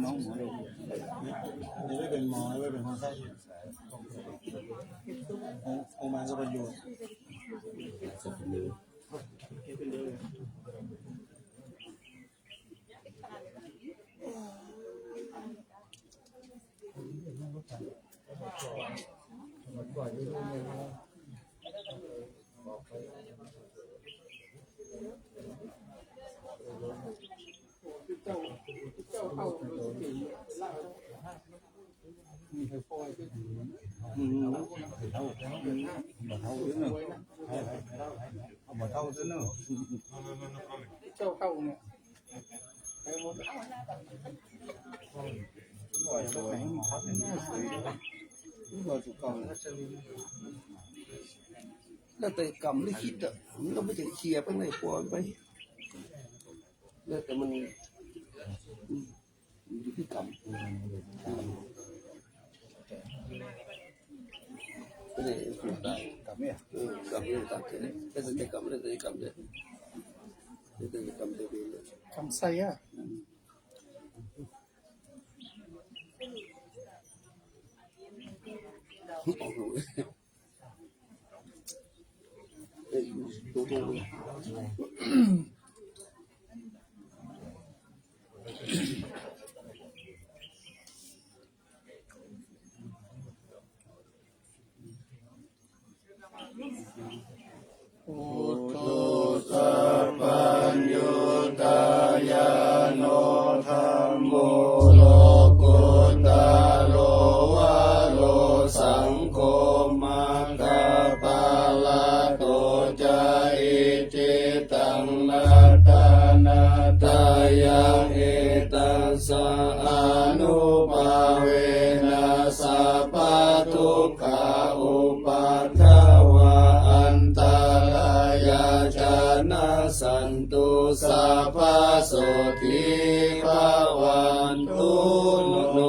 น้องหมอเลยนี่ไม่เป็นหมอไม่เป็นคนไข้โรงพยาบาลก็ประโยชน์เจ้าเข้าเนี่ยแล้วแต่กรรมลิขิตอ่ะมันก็ไม่ถึงเคลียร์ไปไหนปล่อยไปแล้วแต่มันอยู่ที่กรรมก็เลยพูดได้กรรมเนี่ยกรรมเนี่ยกรรมเนี่ยแต่จะกรรมเนี่ยแต่กรรมเนี่ยแต่กรรมเนี่ยกรรมใส่อ่ะพุทโธสัพพัญญูตายาโนธัมโมโลกุตาโลวะโลสังโฆมัคคปาลาโตจาอิจิตังนัตตานาตายาเอตัสสะอานุภาเวนัสสะปะทุกขาอุปัฏฐวะอันตรายาจานะสันตุสัพพะโสทิภาวันตุโน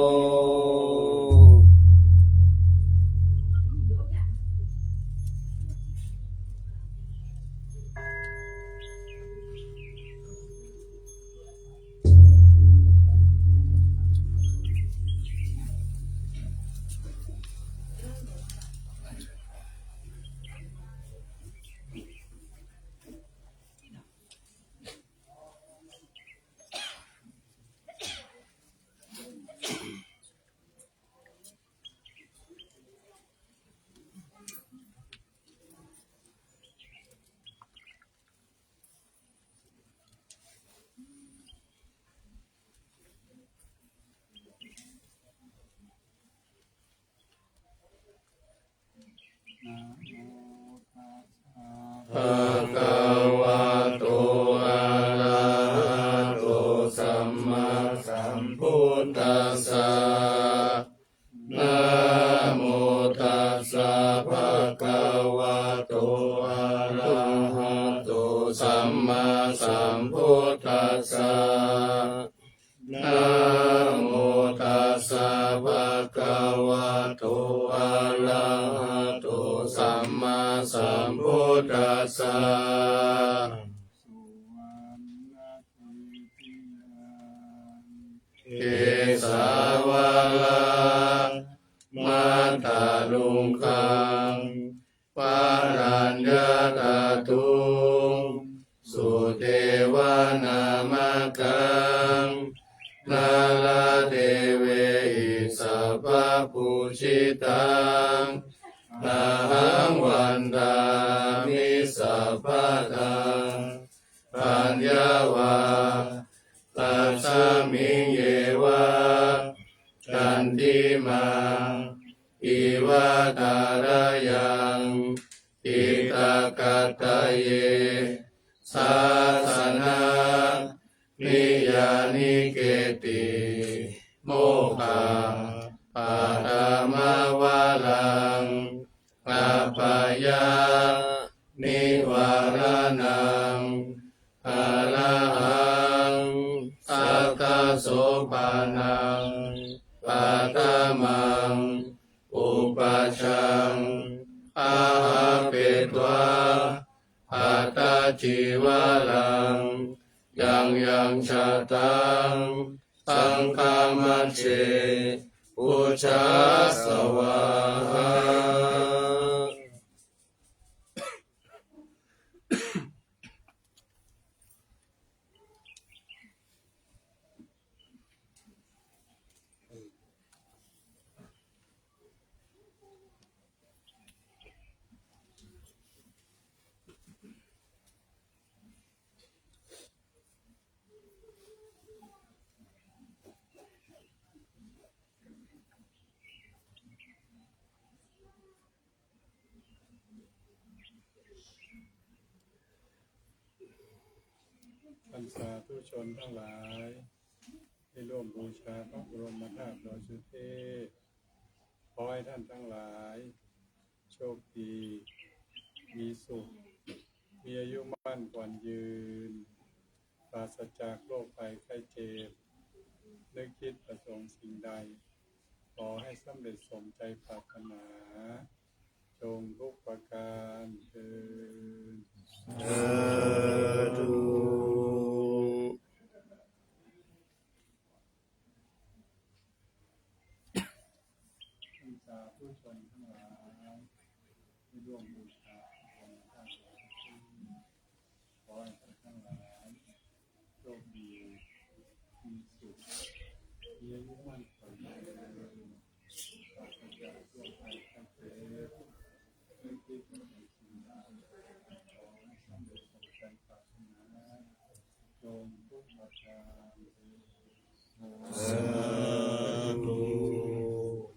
ภะคะวะโตอะระหะโตสัมมาสัมพุทธัสสะนะโมตัสสะภะคะวะโตอะระหะโตสัมมาสัมพุทธัสสะนะโมตัสสะภะคะวะโตอะระหะโตสัมมาสัมพุทธัสสะเกสาวะลามาตาลุงคังปารัญญาตาตุงสุเทวานามกังนาลาเทเวหิสัพพปุชิตังนาหังวันตามิสัพพตังปัญญาวาตัสสมิงเยวะกันติมังอิวะตาระยังอิตากะตะเยสาสนานิยานิเกติโมฆะปะทามาวะลังอาปายานิวารนังอะระหังสัทธโสปานังปัตตมังอุปัชชังอาหาเปตวาอัตตาจิวาลังยังชาตังส สังฆามัชเชพุชฌาสวาหาท่านสาธุชนทั้งหลายที่ร่วมบูชาพระบรมธาตุดอยสุเทพขอให้ท่านทั้งหลายโชคดีมีสุขมีอายุมั่นขวัญยืนปราศจากโรคภัยไข้เจ็บนึกคิดประสงค์สิ่งใดขอให้สำเร็จสมใจปรารถนาจงทุกประการเถิด สาธุ ท่านสาธุชนทั้งหลายที่ร่วมบูชาองค์พระธาตุดอยสุเทพขอให้ท่านทั้งหลายโชคดีมีสุขมีอายุมั่นขวัญยืนปราศจากโรคภัยไข้เจ็บไม่คิดไม่ถึงสิ่งใดขอให้สำเร็จสมใจปรารถนาจงทุกประการเถิด สาธุ ข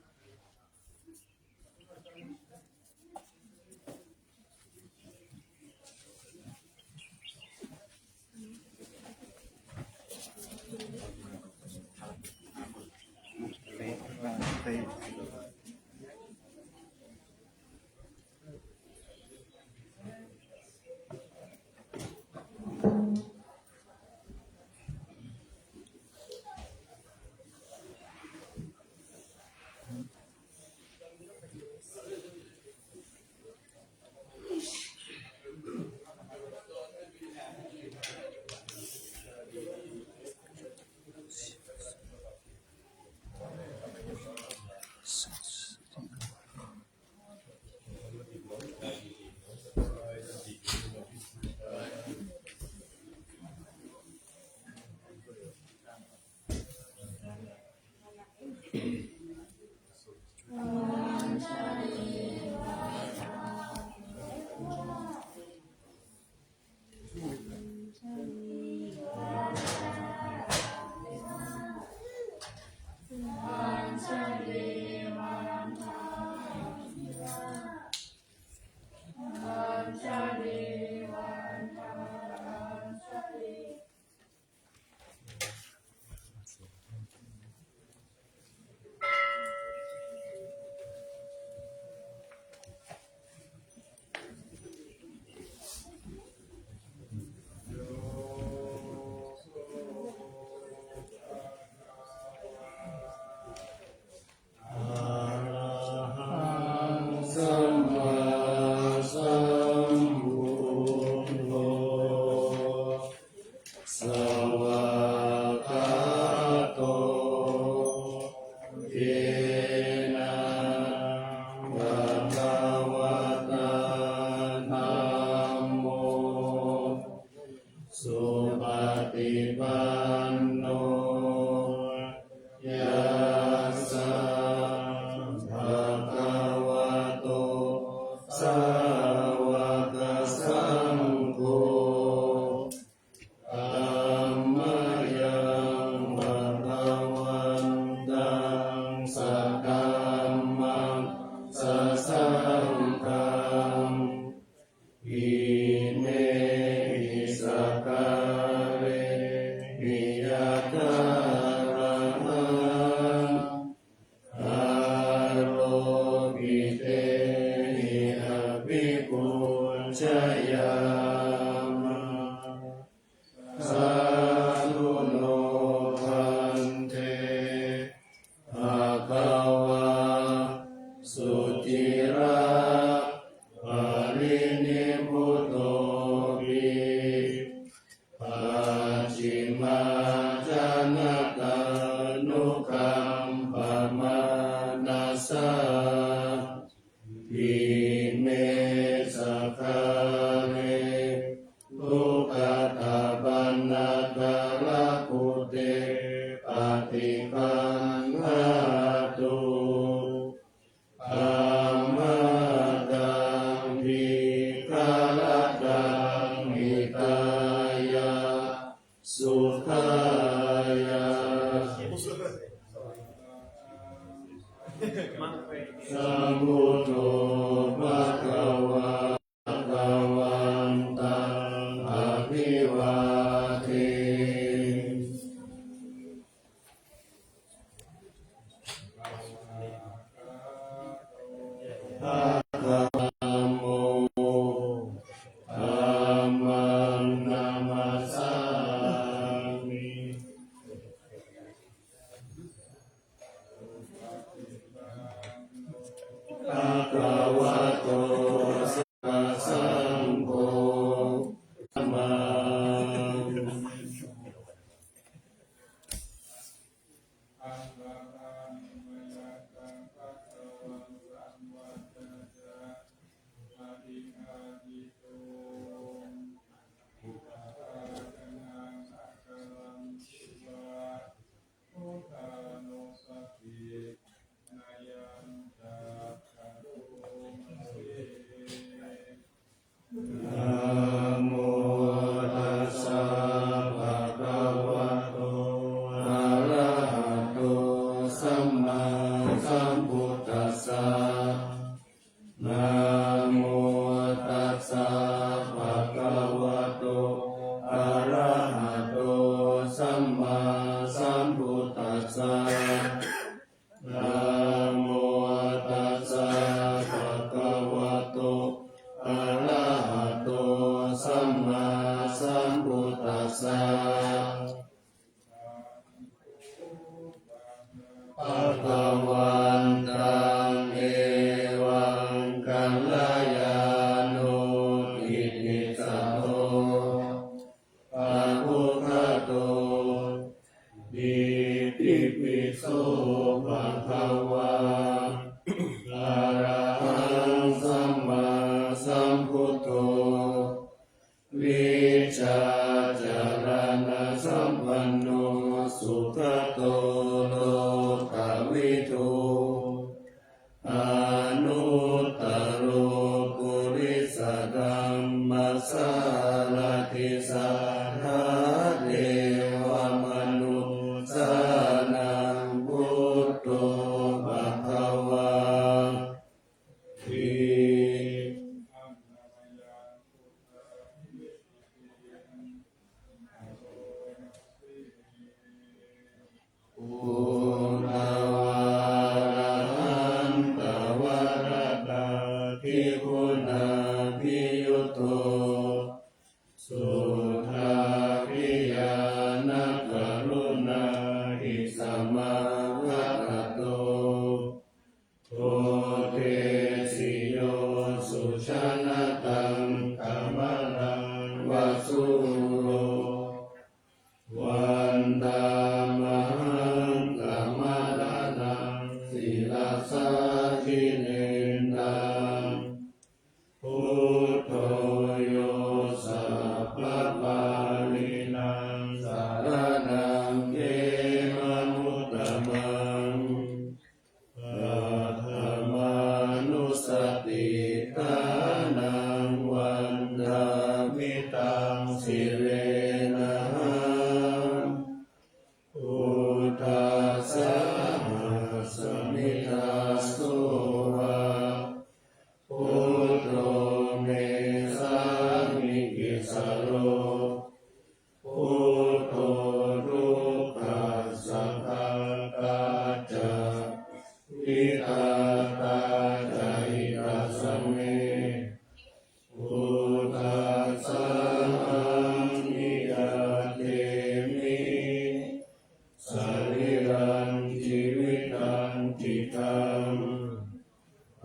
ติปันหาตุธัมมาตังภิกขตังหิตายะสุขายะสัมพุทโธภะคะวะภะคะวันตังอะภิวาเทภะคะวะโมธัมมังนามัสสามิ ภะคะวะโตสัพพะสังโฆธัมมังนะโมตัสสะภะคะวะโตอะระหะโตสัมมาสัมพุทธัสสะนะโมตัสสะภะคะวะโตอะระหะโตสัมมาสัมพุทธัสสะนะโมตัสสะภะคะวะโตอะระหะโตสัมมาสัมพุทธัสสะภะคะวันตังเอวังกัลยาโนอิติสัพโตภะคะวะโตอิติปิโสภะคะวะอะระหังสัมมาสัมพุทโธวิชาจารณะสัมปันโนสุขโตโลกวิทูอนุตตโรปุริสธัมมัสสารติสัทธาเทวมนุสสานังพุทโธภะคะวาทิ ปุณวารันตวรตาภิกขุนาภิยุโตสุทาภิยานักขรุณาหิสัมมาวัคโตโทเทสิโยสุชนะตังกัมมลังวสุโรวันตามหังกัมมลานังศิลาสาทิเนนังพุทโธโยสัพพะปาลินังสารนังเขมมุตตมังปัทมานุสติทานังวันทามิตังสิเรนะ พุทธัสสะสมิทาโสวะพุทโธเมสามิกิสโรพุทโธทุกขัสสะภะคะจาวิตาตาจาหิตัสสะเมพุทธัสสะนิยาเตมิ สรีรังชีวิตังจิตัง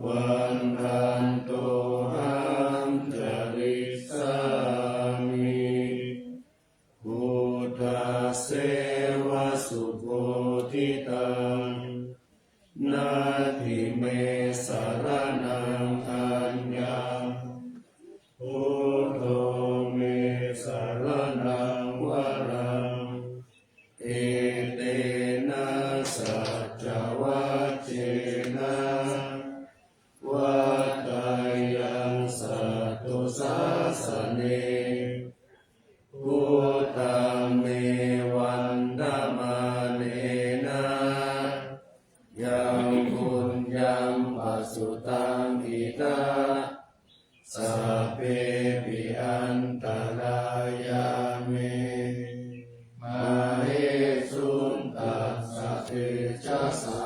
วันทันโตหังจริสามิพุทธเสวะสุโคทิตังนาทิเมสารนังอัญญังพุทโธเมสารนังวรัง เอเตนะ ชะสา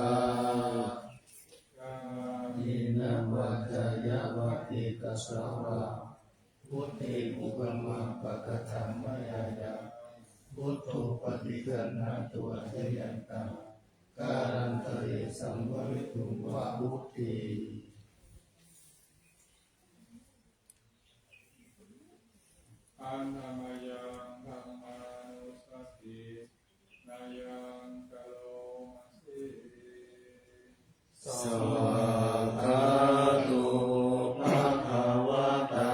อินะวัจจยวัตติกัสสาวะพุทธิอุปมาปะกะธัมมยายาพุทโธปฏิกันหาตัวเจยันตังการันตริสัมภวิตุวะพุทธิ อานามายังธัมมานุสตินายังกะโลมาสิ สวากขาโตุภะคะวะตา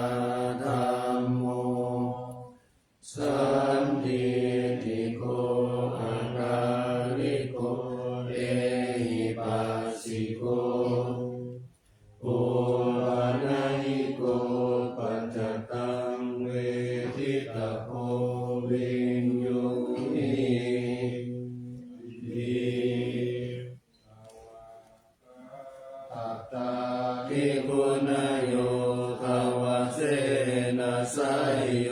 ธัมโมสันทิติโกอะระริโกเอหิปัสสิโกโอวานาหิโกปัจจตังเวทิตาโพวินยูหิอัตตาภิกขุนโยภวเสนะสัยโย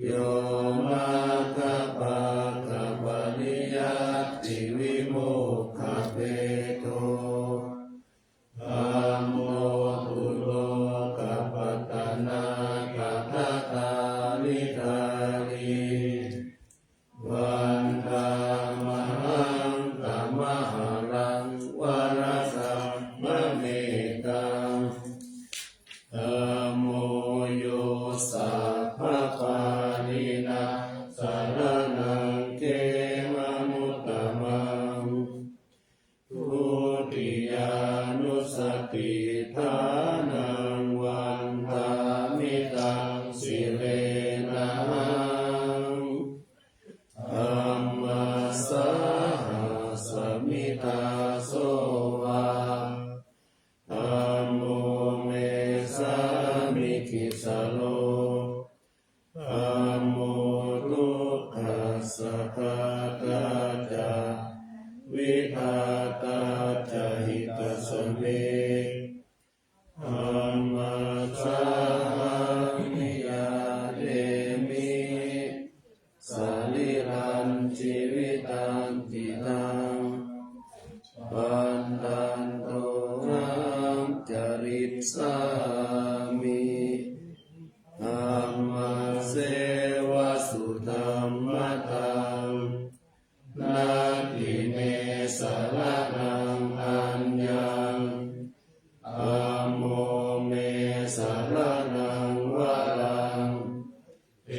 โยมาคะปะคะปะริยัตติวิโมกขเปโตธัมโมปุโรกัปปตานากัตถตาลิธาลีวันตามหังกัมมหารังวรสัมมะเมตังธัมโมโยสัพพะปานินาสารนังเขมะมุตตมังทุติยานุสติฐานังวันทามิตังสิเลนะธัมมัสสะสมิตาโสวาธัมโมเมสามิคิสโลธัมโมทุกขัสสะกาตาจาวิภาตาจาหิตสเมธัมมัสสะนิยาเดมิสาลิรันชีวิตันติตังปันตันโตรังจริตสามิธัมมาเสวะสุธัมมตังนาทิเนสารนังอัญญังธัมโมเมสารนังวรังเอ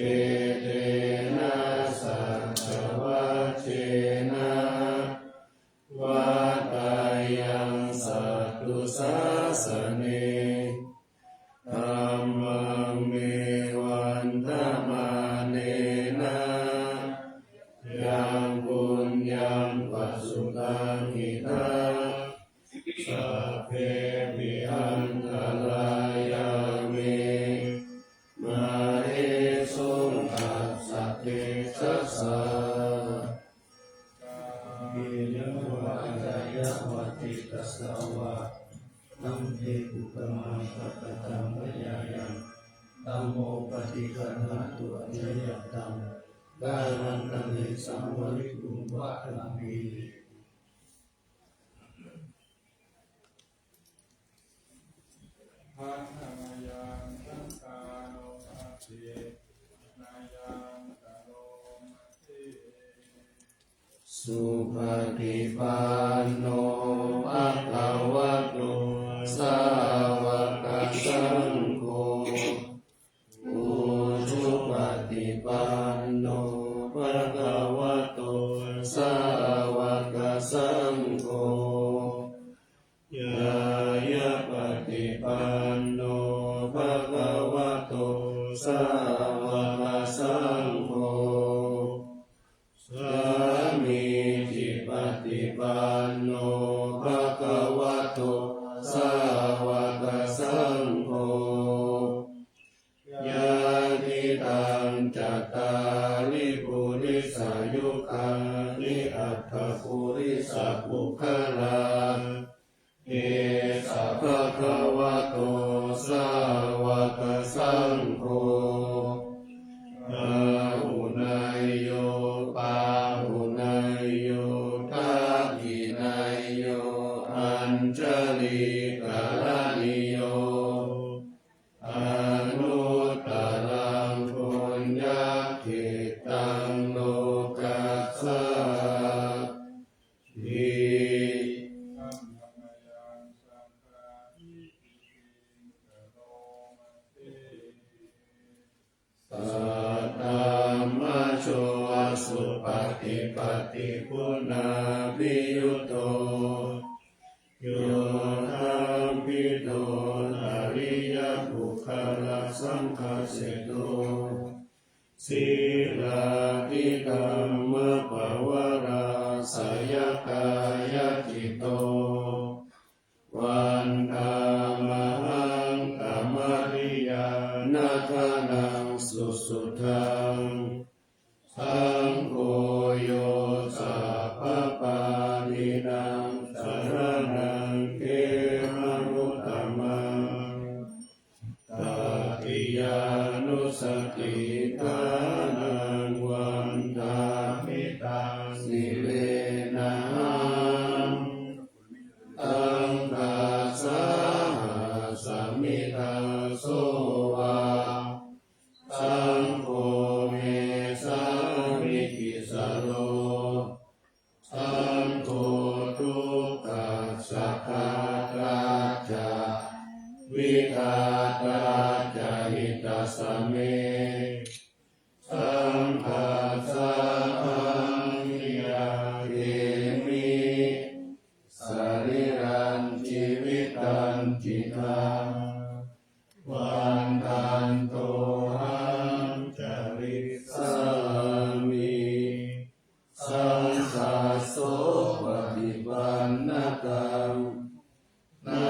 เตนะสัจวัชเชนะวัฏฏายังสัตตุสาสเนธัมมังเมวันธมาเนนะยังปุญญังปัสสุตังหิตาสัพเพปิอันตรายาเมมาเรสุขัสสะเทชะสาอินะวัจจยวัตติกัสสาวะนัมเทอุปมาปัตตังวะยายังธัมโมปฏิคันหาตุอเจยัตตังการันตริสัมภวิตุวะลัมปีอานามายังธัมมานุสตินายังกะโลมาสิ สุปฏิปันโนภะคะวะโตสาวกสังโฆอุชุปฏิปันโนภะคะวะโตสาวกสังโฆยายะปฏิปันโนภะคะวะโตสาวกสังโฆสามีจิปฏิปันโนภะคะวะโตสาวกสังโฆยะติตังจัตตาริปุริสายุคานิอัตถปุริสปุคลาเอสะภะคะวะโตสาวกสังโฆอาหุนายโยปาหุนายโย นาภิยุโตโยธาภิโตอริยบุคลสังฆเสโตศีลาธิกรรมภวราสยกายจิตโตวันธามหังกามริยานาคานังสุสุทังสังโฆโยสัพพปานินังสรณังเขมรุตตมังตติยานุสติทานังวันทามิตังสิเลนะตังกาสาสมิทาโสวาสังโฆเมสามิกิสโลสังโฆทุกขัสสะคาตาจาวิคาตาจาหิตาสเมสังฆาสามิยาเกมิสริรันชีวิตันจิตังวันทันโตหังจริสามิสังฆาโสปฏิปันนตังนา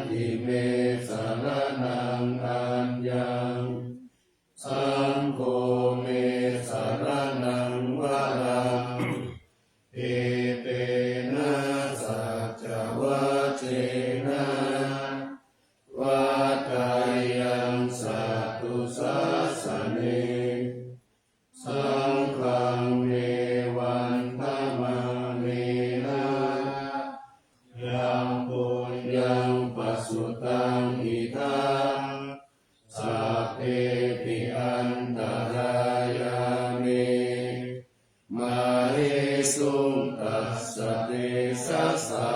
ทิเมสรณังอัญญังสังโฆเมสรณังวรังเอเตนะสัจวัจเจนะวัฏฏายังสัตตุสัสสเนสังฆังเมวันธรรมังเมนะยังปุญญังปัสสุตังอิทังสัพเพปิอันตรายาเมมาเรสุงตัสสะเตสัสสะ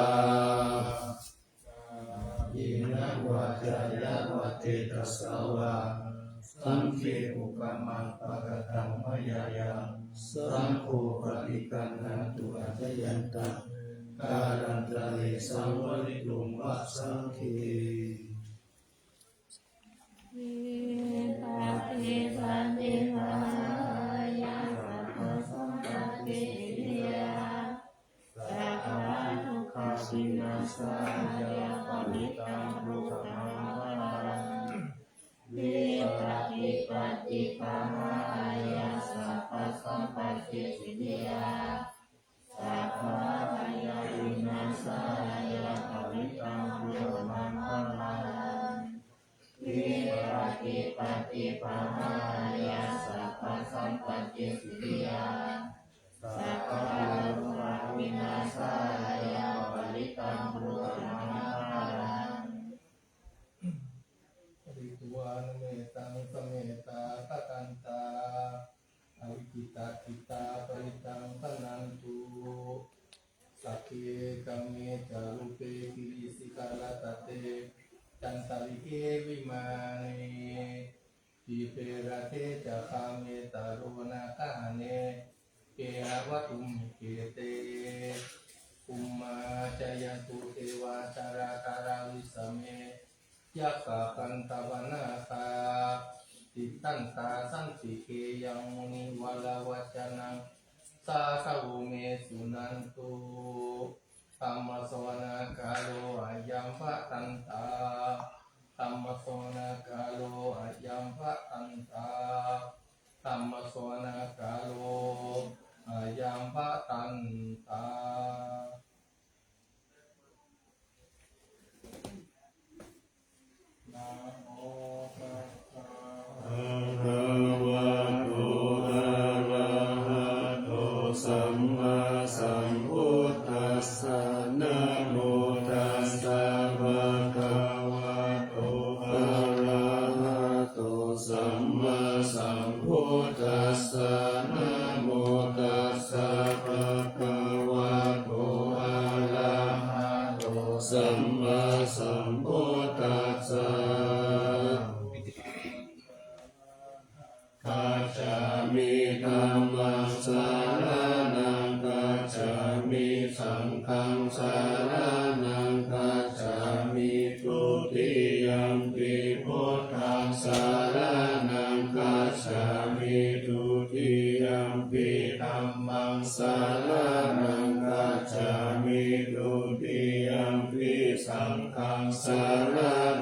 ยินะวะจายะวะเตตัสสะวะสังเฆอุปมังปะกตังมยายังสังโฆปฏิกันหันตุอัจยันตังการันตะเลสังวริตุงวัสสังเควิปัสสิสันติภายาสัพพสัมปติทิยาสัพพะทุกขสินาสายาปนิตังรูปังวิปัสสิปฏิภายาสัพพสัมปติทิยาสัพพะยาวินาสายาปนิตังรูปังวิปัสสิปฏิภายาสัพพสัมปติสิทธิยาสัพพะรูปวินาศายาปริตังรูปังปริตุวานเมตังสเมตาตะกันตาอวิกิตากิตาปริตังปนันตุสักเกกัมเมจารุเปกิริสิกาลตเตจันตลิเกวิมานีทีเประเทจะคาเมตาโรนาคาเนเกหะวะตุมเกเตอุมมาจายันตุเทวาชาราการาวิสเมยักขะกันตวนาคาติตันตาสันติเกยังมุนิวลาวัจนังสาคาวุเมสุนันตุธัมมสวนาคาโลอายัมภะตันตาธัมมสวนาคาโลอายัมภะตันตาธัมมสวนาคาโลอายัมภะตันตานะโมตัสสะ อะระวะโตอะระหะโตสัมมาสัมพุทธัสสะนะโมตัสสะภะคะวะโตอะระหะโตสัมมาสัมพุทธัสสะนะโมตัสสะภะคะวะโตอะระหะโตสัมมาสัมพุทธัสสะกัจฉามิธัมมังสรณังกัจฉา มิสังฆังสารนังคัจฉามิทุติยัมปิพุทธังสารนังคัจฉามิทุติยัมปิธัมมังสารนังคัจฉามิทุติยัมปิสังฆังสาร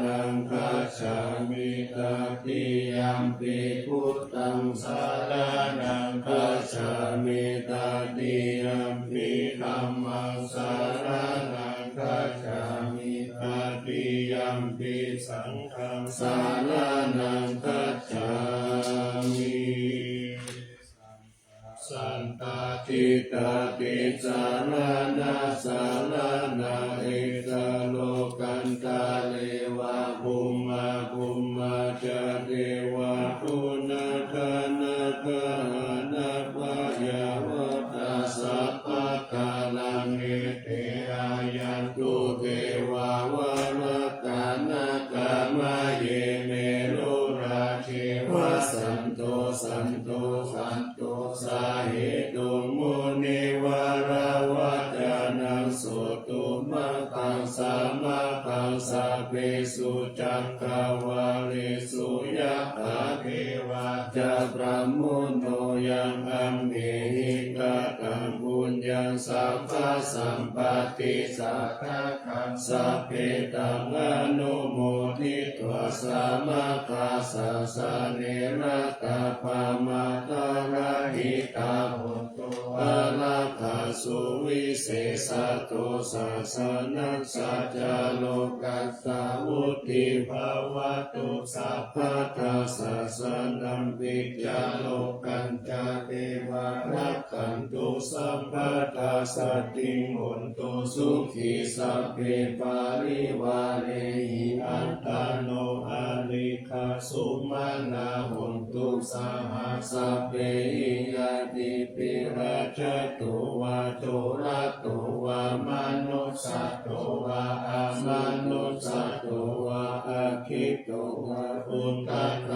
นังคัจฉามิตติยัมปิพุทธังสารนังคัจฉามิตติยัมปิธัมมังสารนังคัจฉามิตติยัมปิสังฆังสารนังคัจฉามิสันตติตาติสารนาสารนาเอกโลกันตาเลวะภุมมาภุมมาจาเทวะปุณธนาคานาปยาวตาสัพพะกาลังเอเตอายันตุเทวาวรกานาคามะเยเมรุราเทวะสันโตสันโตสันโตสาเหตุมุนิวารวัจานังสุตุมะตังสามาตังสาเปสุจักขวาเลสุยะถาเทวาจะพระมุนโนยังอัมเหหิกะตังบุญยังสัพพะสัมปติสัทธะคังสัพเพตังอนุโมทิตวะสามาคาสะสะเนระตาปามาตาระหิตาหุตุอะระคาสุวิเศษโตสัสนัสสัจจโลกัสสาวุติภาวะตุสัพพะทาสัสนัมปิจาโลกันจาเทวะรักขันตุสัพพะทาสัตติงหุนตุสุขีสัพเพปาริวาเรหิอัตตาโนอาลิคาสุมาณาหุนตุสาหัสสัพเพหิยติปิราชตุวาโตระตุวามนุสสะตุวาอามนุสสะตุวาอาคิตุวาอุตต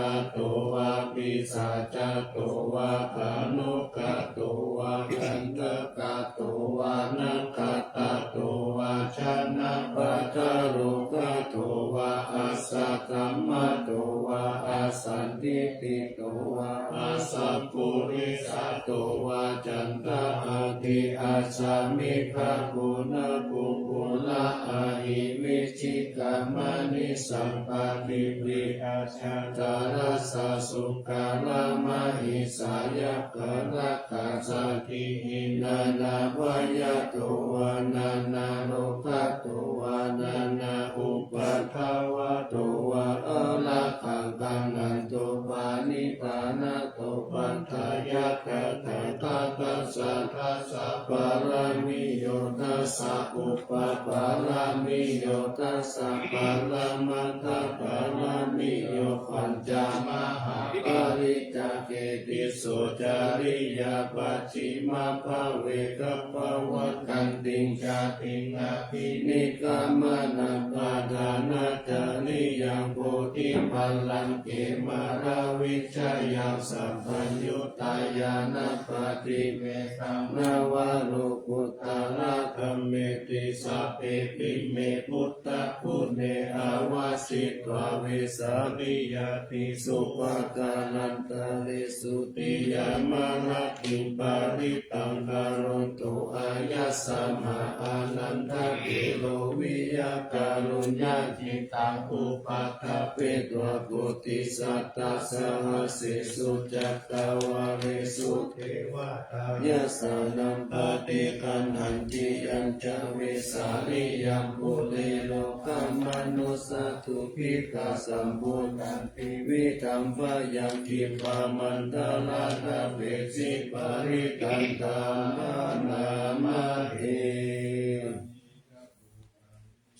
ะตุวาปิสัจจตุวาอนุกตุวาคันตกตุวานังคตตุวาชนะปัจจโรกตุวาอาสัตตัมมะตุวาอาสันติติตุวาอาสัพพุริสัตตุวาจันตอาทิอาสามิภะกุณปุกุละอาหิวิชิกามนิสัมปติปิอาชาตารัสสะสุขารามหิสายะกรักขาสัติหินานาวยตุวานานาโลภตุวานานาอุปัฏฐาวะตุวาอละขังกังนันตุปานิปานะตุปัฏฐายะกะตะตะตะสัทธะสัพพะรามิโยตัสสะอุปปารามิโยตัสสะปะระมัตถะปะรามิโยปัญจมหาปริจจเกติสุจาริยปัจฉิมภเวกัปปวัตตันติงชาติงอภินิกามนะปะทานะจาริยังโพธิปัลลังเกมาราวิชยังสัพพัญญุตายานะปฏิเวสังนาวาโลกุตตะระธัมเมติสัพเพปิเมพุทธพุทเนอาวาสิตวาเวสาริยติสุปกานันตะเลสุติยามะระกิปาริตังกโรตุอายัสสะมะอานันทะกิโลวิยาการุญญาจิตังอุปัฏฐเปตวะปุติสัตตะสหัสสิสุจักตวาเรสุเทวตายะสานัมปฏิคันหันติยัญจเวสาริยัมปุเรโลกัมมนุสสะทุพิกาสัมปุตันติวิธัมภยังกิปามันตาลาตาเวสิปาริกันตามานามาเท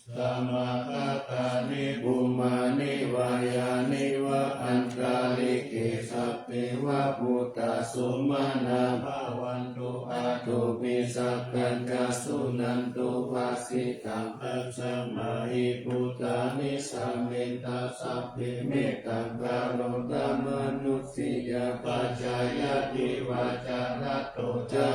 สัมมาคัตตานิภูมานิวายานิวะอันตาลิเกสัพเพวะพุทธสุมาณาภาวันตุอาตุปิสักกันกสุนันตุภ าสิตังปัสสมาหิพุทธานิสัมเมตาสัพเพเมตังกาโรตมนุสิยาปัจจายติวาจาระโตจา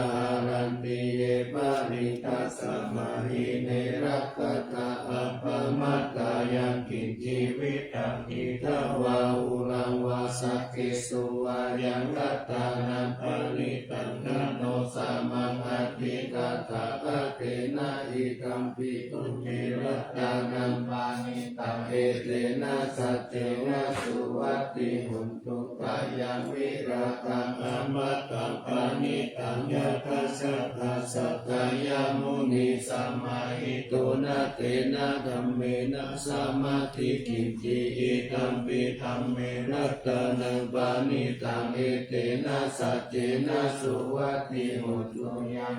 รันติเยปาริตัสสมาหิเนรักขตาอัปปมัตตายังกินชีวิตังอิทวาอุรังวาสักเกสุวายังรัตตานังปริตังนันโนสามังอธิกาถาภเตนะอิตัมปิตุเทรัตตานังปานิตังเอเตนะสัจเจนะสุวัตติหุนตุกายังวิราคังอมตังปานิตังยะทัสสะทัสสะกายมุนีสัมมาหิตุนะเตนะธัมเมนะสัมมาทิกินจิอิตัมปิธัมเมรัตตานังปานิตังเอเตนะสัจเจนะสุวัตติหุนตุยัง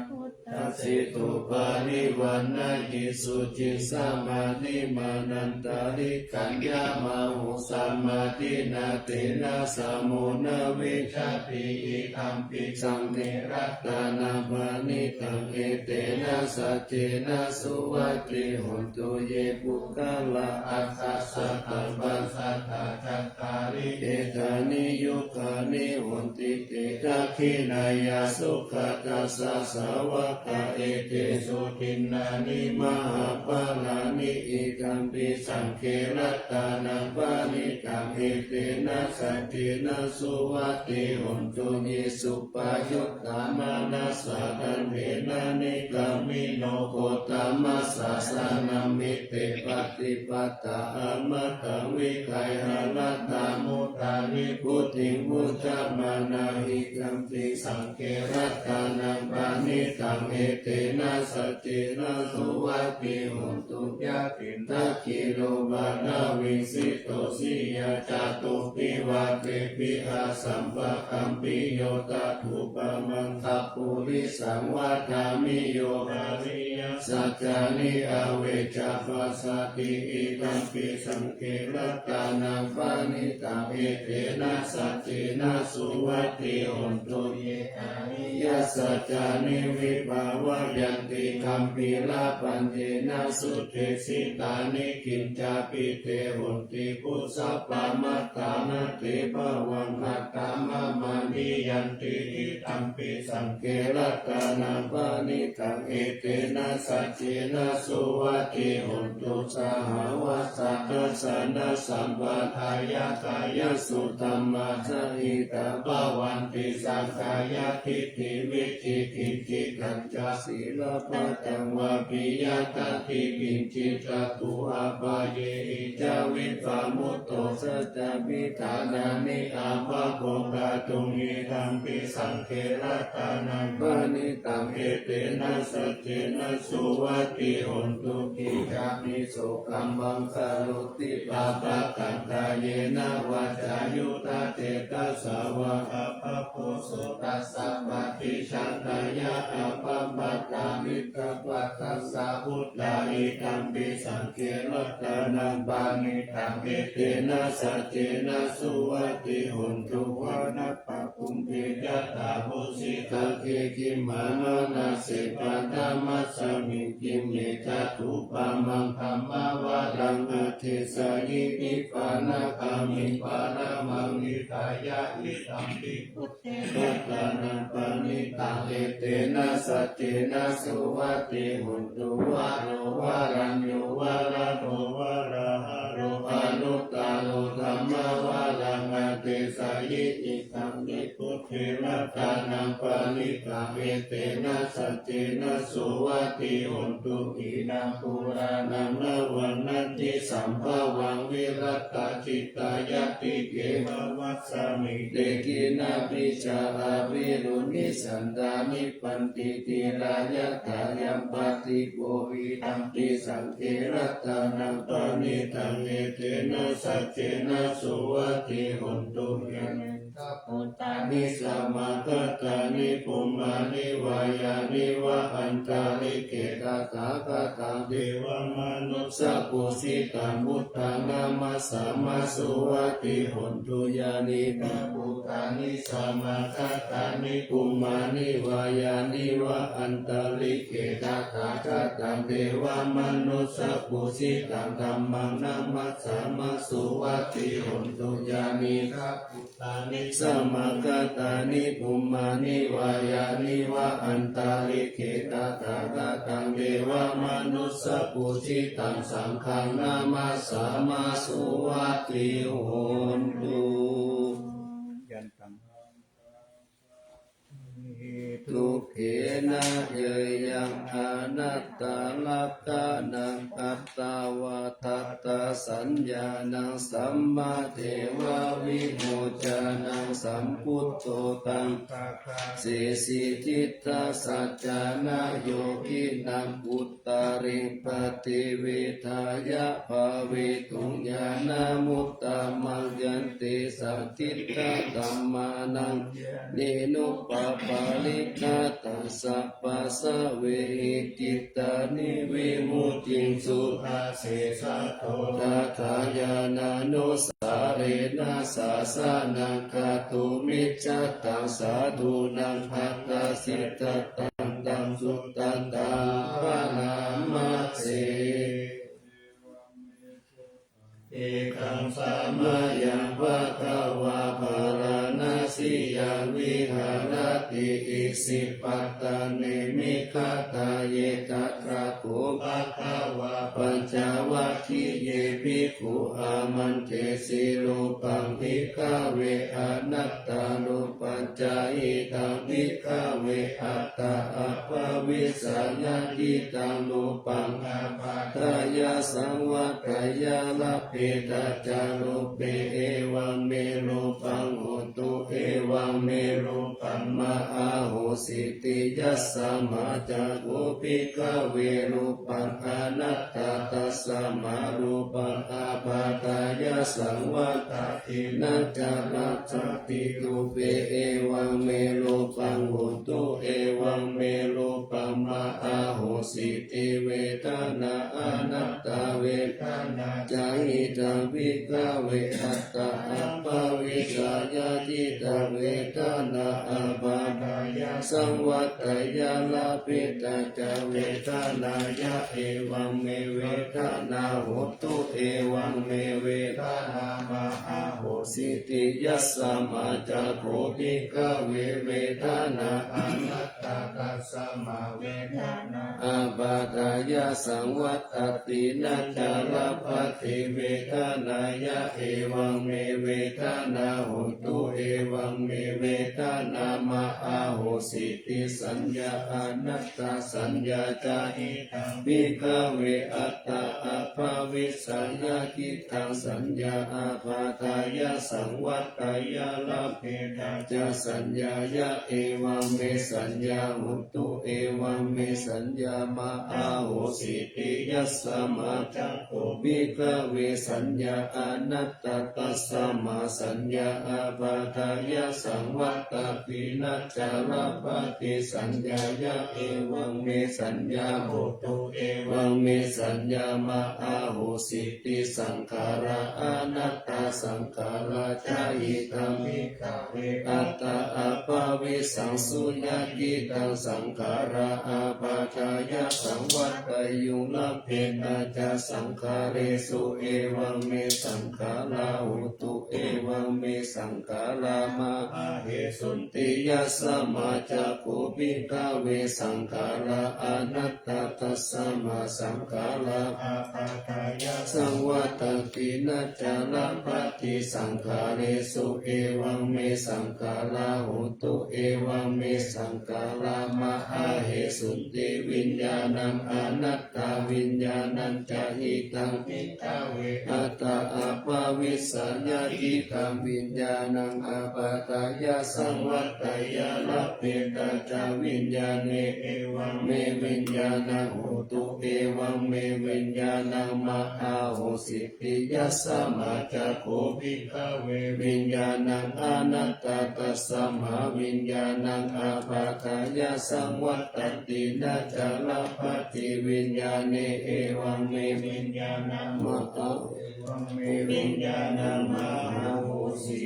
ทัสสิตุปาริวันนะยิสุจิสัมมาทิมานันตาริกัญญามาหุสัมมาทินาเตนะสมุนะวิชติอิธัมปิสังเนรัตตานาปานิตังเอเตนะสัจเจนะสุวัตติหุนตุเยปุคละอัสสะสัตตังปัสสัทธาจัตตาริเอตานิยุคานิหุนติเตทักขินายาสุขตัสสะสาวกะเอเตสุทินนานิมหาปาลานิอิตัมปิสังเครัตตานังปานิตังเอเตนะสัจเจนะสุวัตติหุนตุเยสุปายุตตามานัสสะตันเถนะนิกามิโนโคตมัสสะสานามิเตปฏิปัตตาอมตะวิคัยหารัตตามุตตานิพุทธิพุทธมานาหิกัมปิสังเครัตตานังปานิตังเอเตนะสัจเจนะสุวัตติหุนตุยะตินทักขิโลบานาวิสิโตสิยาจาตุปิวาเตปิอาสัมปะคัมปิโยตถุปมังคัปปุริสังวาทามิโยหาริยสัจจานิอเวจาปัสสติอิตัมปิสังเครัตตานังปานิตังเอเตนะสัจเจนะสุวัตติหุนตุเยอริยสัจจานิวิภาวะยันติคัมปิลาปัญเจนะสุเทสิตานิกินจาปิเตหุนติพุทธสัพพมัตตานะเตภวังคัตตามะมานิยันติอิตัมปิสังเครัตตานังปานิตังเอเตนะสัจเจนะสุวัตติหุนตุสหวัสสะทัสสะนะสัมปทายกายสุธัมมาสหิตาภวันติสังขายทิฏฐิวิจิกิจจิตัญจศีลปัตตังวาปิยตติกินจิตตุอาปาเยอิจาวิปามุตโตสัจจวิธานานิอาภะโภคาตุงิธัมปิสังเครัตตานังปานิตังเอเตนะสัจเจนะสุวัตติหุนตุกิจามิโสกัมมังคารุติปาปะกันตาเยนะวาจายุตาเตตัสสาวะอะภะโพสุตัสสะปะติชันตายะอะปัมปัตตามิตะปัตตัสสะพุทธาอิตัมปิสังเครัตตานังปานิตังเอเตนะสัจเจนะสุวัตติหุนตุวานะปะปุมปิยะตาภูสิตะเกกิมานะนาเสปัตตามัสสมิกิมเมจตุปามังธัมมาวารังอเทสยินิปานะคามิปานะมังนิทายะอิตัมปิพุทเทรัตตานังปานิตังเอเตนะสัจเจนะสุวัตติหุนตุวาโรวารัญโยวาระโรวาระหะโรอนุตตาโลธัมมาวารังอเทสยิอิตัมปิพุทเทรัตตานังปานิตังเอเตนะสัจเจนะสุวัตติหุนตุอินังปุรานังนวันนันติสัมภวังวิรัตตจิตตายติเกมวัสสมิเตกินาปิจาอาวิรุณิสันดานิปันติติรายะตายัมปติโกวิตัมปิสังเครัตตานังปานิตังเอเตนะสัจเจนะสุวัตติหุนตุเย ทัพ พุทธา นิสมาคตานิปุมมานิวายานิวะอันตาลิเกตตาคตังเทวมนุสสะปุสิตังพุทธังนามัสสามาสุวัติหนตุยานิกาปุตานิสมาคตานิปุมมานิวายานิวะอันตาลิเกตตาคตังเทวมนุสสะปุสิตังธัมมังนามัสสามาสุวัติหนตุยานิกาปุตานิสมาคตานิปุมมานิวายานิวะอันตาลิเกตตาคตังเทวมนุสสะปุสิตังสังฆังนามัสสามาสุวัติโหนตุ ยันตัง ทุกเขนะเยยังอนัตตาลักขานังอัตตาวาทัตตาสัญญานังสัมมาเทวะวิโมจานังสัมพุทโธตังเสสิจิตตาสัจจานาโยกินังพุตตาริปฏิเวทายะภาเวตุญญาณมุตตามังยันติสัจจิตตาธัมมานังเนนุปปาลิกาตัสสะปัสสะเวหิจิตตานิวิมุตติสุขาเสสะโตทัฏฐายานานุสาเรนะสาสานังคาตุมิจจตังสาธุนังภัตตาสิตตังตังสุตตังตังพระนามเสเอกังสามายังภะคะวะภาราณสียังวิหารติอิสิปัตตานิมิคตาเยตัตระโกภะคะวะปัญจวัคคีย์เยภิกขุอามันเตสิโลปังภิกขเวอนัตตาโลปัญจหิตังภิกขเวอัตตาอัปปวิสัยญาติตังโลปังอาภาทายาสังวัตยาลเพตจารุเปเอวังเมโลปังโหตุเอวังเมโลปัมมาอาโหสิติยัสสะมาจักโกภิกขเวโลปังอนัตตาตัสสะมาโลปังอาภาทายาสังวัตตินัจจารัจจติตุเปเอวังเมโลปังโหตุเอวังเมโลปัมมาอาโหสิติเวทนาอนัตตาเวทนาจาหิตังภิกขเวอัตตาอัปปวิชายาติตังเวทนาอาภาทายาสังวัตยาลาภิตาจาเวทนายะเอวังเมเวทนาโหตุเอวังเมเวทนามาอาโหสิติยัสสะมาจักโขภิกขเวเวทนาอนัตตาตัสสะมาเวทนาอาภาทายาสังวัตตินัจจาลปฏิเวทนายะเอวังเมเวทนาโหตุเอวังเมเวทนามาอาโหสิติสัญญาอนัตตาสัญญาจาหิตังภิกขเวอัตตาอัปปวิสัญญาทิตังสัญญาอาภาทายาสังวัตยาลเพทาจาสัญญายะเอวังเมสัญญาโหตุเอวังเมสัญญามาอาโหสิติยัสสะมาจักโขภิกขเวสัญญาอนัตตาตัสสะมาสัญญาอาภาทายาสังวัตตินัจจาลปฏิสัญญายะเอวังเมสัญญาโหตุเอวังเมสัญญามาอาโหสิติสังขาราอนัตตาสังขาราจาหิตังภิกขเวอัตตาอัปปวิสังสุญญาติตังสังขาราอาภาทายาสังวัตยุลเพนะจาสังขาเรสุเอวังเมสังขาราหุตุเอวังเมสังขารามาอาเหสุนติยัสสะมาจักโขภิกขเวสังขาราอนัตตาตัสสะมาสังขาราอาภาทายาสังวัตตินัจจาลปฏิสังขาเรสุเอวังเมสังขาราหุตุเอวังเมสังขา ลามหาเหสุนติวิญญาณังอนัตตาวิญญาณังจหิตังภิกขเวอัตตาอภวิสสัญญาติตังวิญญาณังอาปาตายาสังวัตตายาลัพเพตาจาวิญญาณเอวังเมวิญญาณังโหตุเอวังเมวิญญาณังมหาโหสิปิยัสสมาจักโขภิกขเววิญญาณังอนัตตาตัสสมาวิญญาณังอาปาทายาสังวัตตินาจาลภัตติวิญญาณเอวังเมวิญญาณังมหาเอวังเมวิญญาณังมหาโหสิ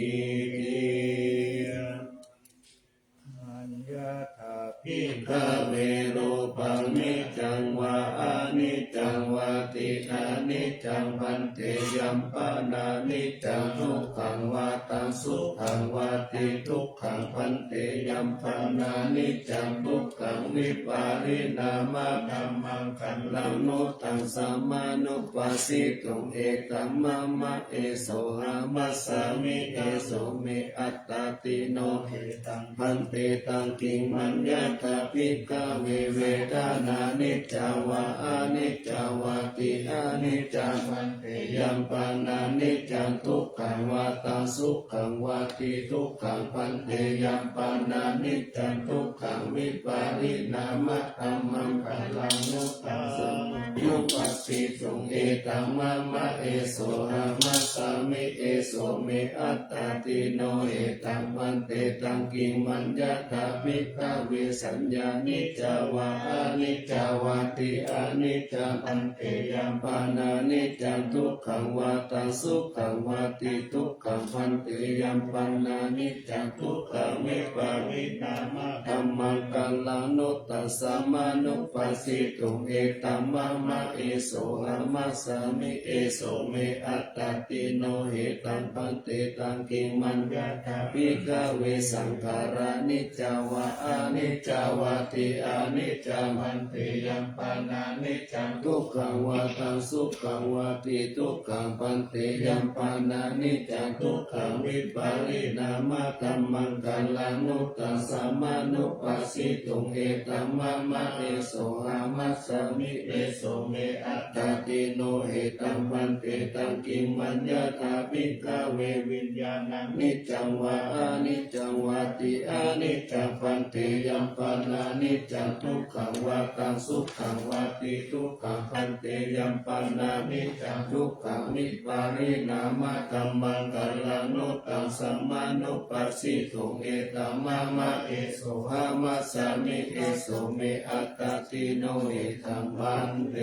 อัญญาถาภิกขเวโรปังนิจจังวาอนิจจังวาติอนิจจังพันเตยัมปานานิจจังทุกขังวาตังสุขังวาติทุกขังพันเตยัมปานานิจจังทุกขังวิปาริณามะธัมมังคันลังโนตังสัมมานุปัสสิตุงเอตัมมะมะเอโสหามัสสามิเอโสเมอัตตาติโนเหตังพันเตตังกิงมัญญาตาภิกขเวเวทานานิจจาวาอนิจจาวาติอนิจจังพันเตยัมปานานิจจังทุกขังวาตังสุขังวาติทุกขังพันเตยัมปานานิจจังทุกขังวิปาริณามะธัมมังคัลลังนุตตังสัมมานุปัสสิตุงเอตัมมะมะเอโสหามัสสามิเอโสเมอัตตาติโนเอตัมพันเตตังกิมัญญาตาภิกขเวสัญญานิจจาวาอนิจจาวาติอนิจจังพันเตยัมปานานิจจังทุกขังวาตังสุขังวาติทุกขังพันเตยัมปานานิจจังทุกขังวิปาริณามะธัมมังกัลลานุตตัสสะมานุปัสสิตุงเอตัมมะมะเอโสหามัสสามิเอโสเมอัตตาติโนเหตังพันเตตังกิมัญญาตาภิกขเวสังขารานิจจาวาอนิจจาวาติอนิจจังพันเตยัมปานานิจจังทุกขังวาตังสุขังวาติทุกขังพันเตยัมปานานิจจังทุกขังวิปาริณามะธัมมังกัลลานุตตัสสะมานุปัสสิตุงเอตัมมะมะเอโสหามัสสามิเอโสเมอัตตาติโนเหตังพันเตตังกิมัญญาตาภิกขเววิญญาณังนิจจังวาอนิจจังวาติอนิจจังพันเตยัมปานานิจจังทุกขังวาตังสุขังวาติทุกขังพันเตยัมปานานิจจังทุกขังวิปาริณามะธัมมังกัลลานุตตังสัมมานุปัสสิตุงเอตัมมะมะเอโสหามัสสามิเอโสเมอัตตาติโนเอตัมพันเต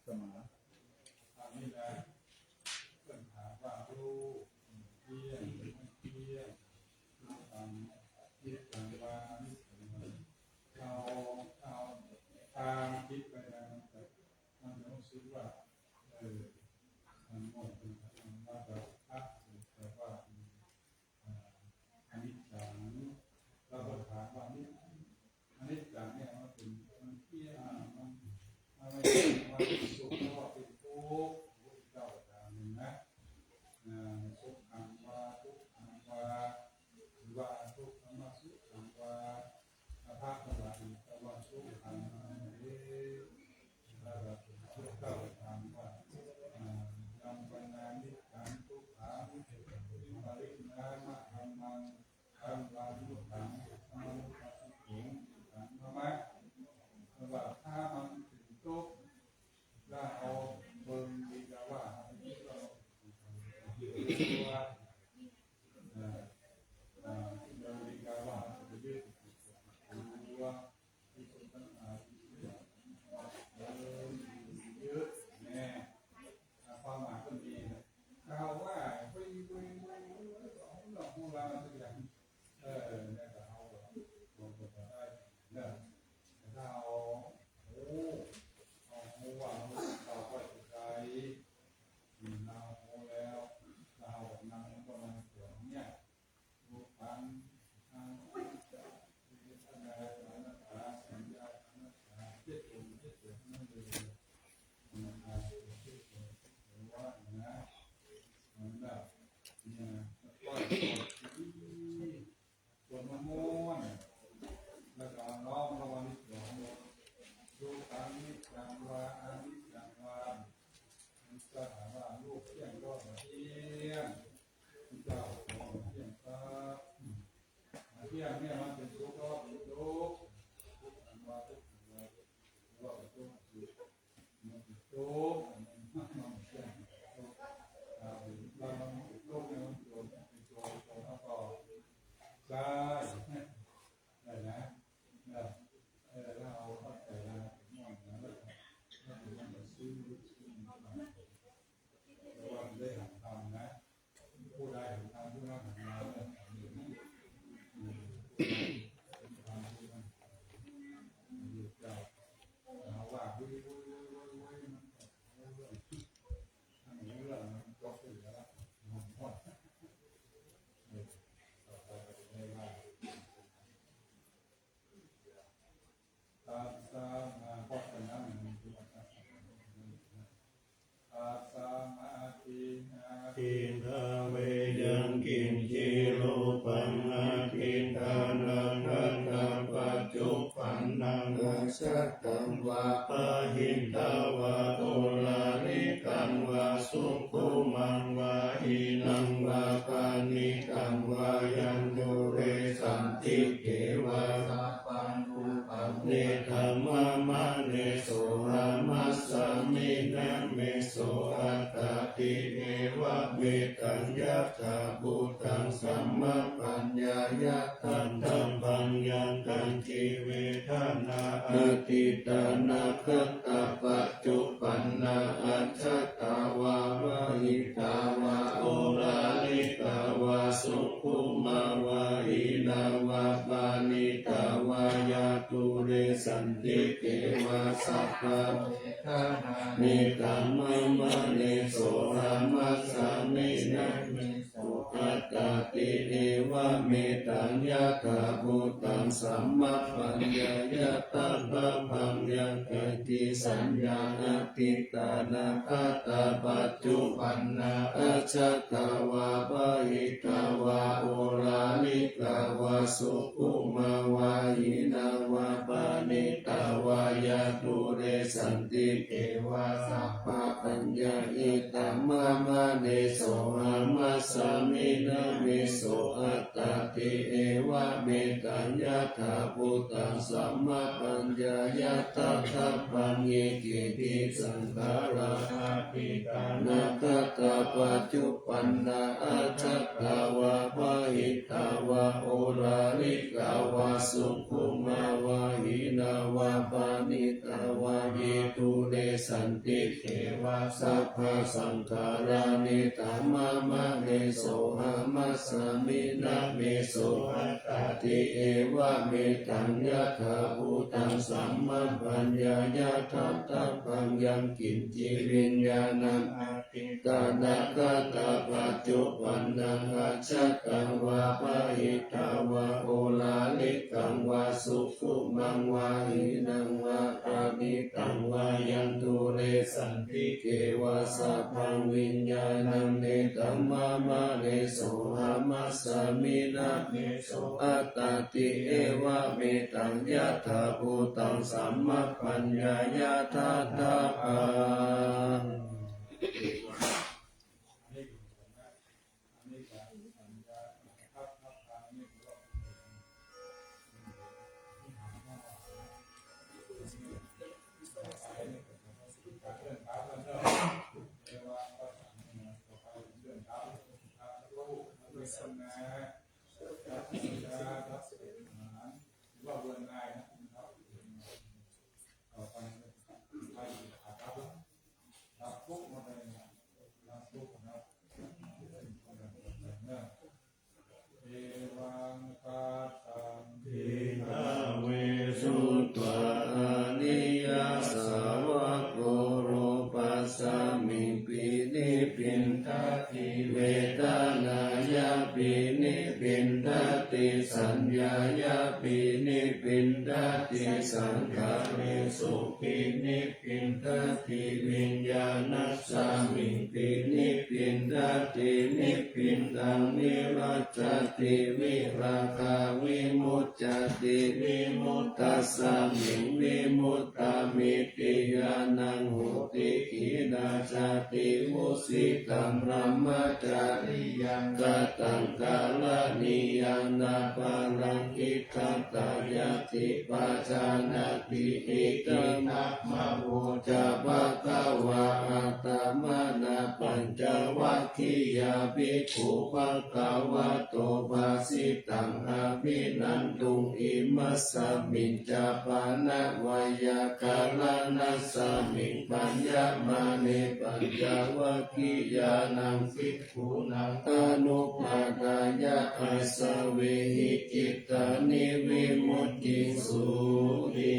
สมาอันนี้นะปัญหาว่ารูปเที่ยงไม่เที่ยงทำคิดทางว่าเอาทางคิดไปนะแต่มันรู้สึกว่ามันหมดเป็นคำว่าเราพักแต่ว่าอันนี้จังเราก็ถามว่าอันนี้จังเนี่ยมันเที่ยงมันไม่ใช่ว่าเป็นสุขหรือว่าเป็นทุกข์พระเจ้าอย่างหนึ่งนะสุขขังวาทุกขังวาหรือว่าทุกขังวาสุขขังวาพระทั้งหลายแต่ว่าสุขขังวาพระเจ้าถามว่ายัมปนานิจังทุกขังวิปาริณามะธัมมังคัลลานุตตังสัมมานุปัสสิตุงขังมะแต่ว่าถ้ามันถึงทุกข์แ จุกเราลูกเนี่ยมันโดนโจแล้วก็ได้ได้นะแล้วเอาแต่ละหน่อยนะแล้วมันซื้อระวังได้หันทำนะผู้ใดหันทำผู้นั้นหันมาเนี่ยทำอยู่นะทำที่มันอยู่เจ้าเอาว่าวิ่งมันเรื่องมันจบไปแล้วมันหมดต่อไปไม่ว่าตาสามาพัฒนามันคือตาสามาตินาทิทาเวยังกินจิโรปังอาทิทานังทัตตาปัจจุปันนังอาสัตตังวาปะหิตาวะโอลาลิกังวาสุขุมังวาหินังวาปานิกังวายันโยเรสันติเกวะสัพพังรูปังเนธรรมะมะเนโสรามัสสามินะเมโสอัตตติเอวะเมตัญญาตาบุตังสัมมาปัญญายะตันตัมปัญญังตันจิเวทนาอติตานาคตาปัจจุปันนาอัจฉตาวาวะหิตาวะโอลาลิกาวะสุขุมาวะหินาวะปานิตาวะยาตุเรสันติเกวะสัพพะเมตัมมะมะเนโสรามัสสามินะเมโสอัตตติเอวะเมตัญญาตาบุตังสัมมาปัญญายะตัพพังยังเกติสัญญาอติตานาคตาปัจจุปันนาอัจฉตาวาปะหิตาวะโอลาลิกาวะสุขุมาวะหินาวะปานิตาวะยะตุเรสันติเกวะสัพพะปัญญาอิตัมมะมะเนโสอามัสสามินะเมโสอัตตติเอวะเมตัญญาถาภูตังสัมมาปัญญายะตัทธัพพังเยกิติสังขาราอาภิตานาคตาปัจจุปันนาอัจฉตาวะปะหิตาวะโอลาลิกาวะสุขุมาวะหินาวะปานิตาวะเยตุเรสันติเขวะสัพพะสังขารานิตัมมะมะเนโสอามัสสามินะเมโสอัตตติเอวะเมตัญญาถาภูตังสัมมาปัญญายะทัตตะปังยังกินจิวิญญาณังอาทิตานาคตาปัจจุปันนังอัจฉตังวาปะหิตาวะโอลาลิกังวาสุขุมังวาหินังวาปานิตังวายันตุเรสันติเกวะสัพพังวิญญาณังเนตัมมะมะเนโสอามัสสามินะเมโสอัตตติเอวะเมตัญญาถาภูตังสัมมาปัญญายะทัตถะปังเวทนายาปินิปินทติสัญญายาปินิปินทติสังขารเมสุปินิปินทติวิญญาณัสสามิปินิปินทตินิปินตังนิรัจจติวิราคาวิมุตจติวิมุตตัสสามิวิมุตตามิติยานังโหติกินาจติมุสิตังพระมจาริยังกตังกาลนิยังนาปารังกิทัตตายติปัจจานาติเอกินัมมะโวจะภะคะวะ ภิกขุภะคะวะโตภาสิตังอภินันตุอิมัสสมิจจาปานะวายากาลานัสสมิปัญญมานิปัญญาวกิยานังภิกขุนังอนุปาทายะอาสเวหิจิตานิวิมุตติสุติ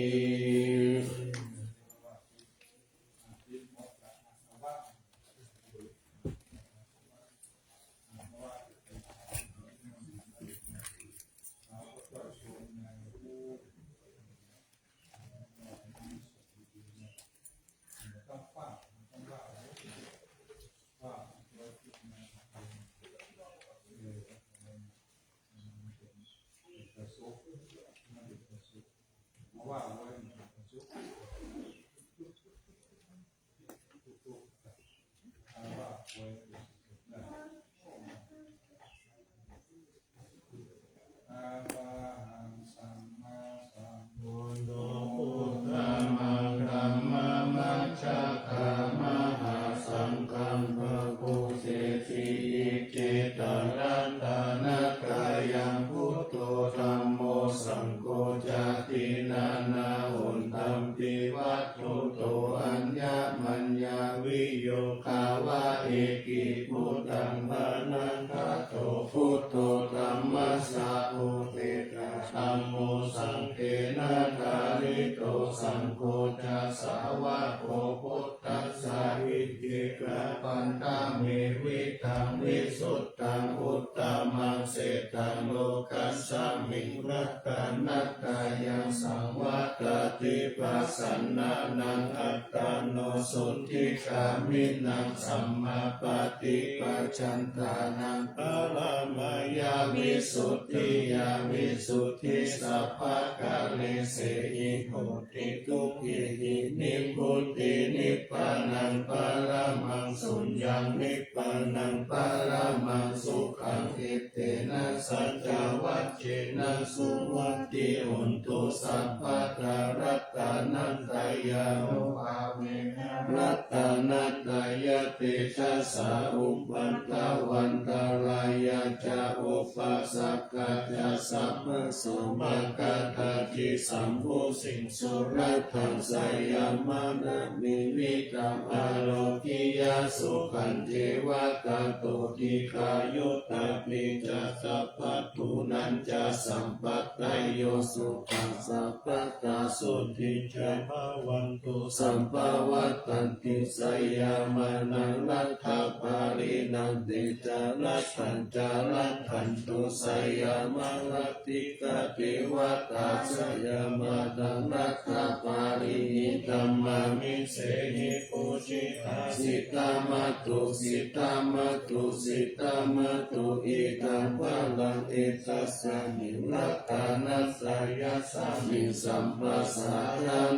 สัมภวัตันติสยามานังรัตถปารินันติจารัตันจารัตันตุสยามารัติกติวัตตาสยามาดังรัตถปารินิธัมมามิเสหิปุจิตาสิตามตุสิตามตุสิตามตุอิตังพลังอิตัสสมิรัตตานัสยาสามิสัมปัสสะ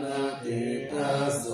นาติทัสโส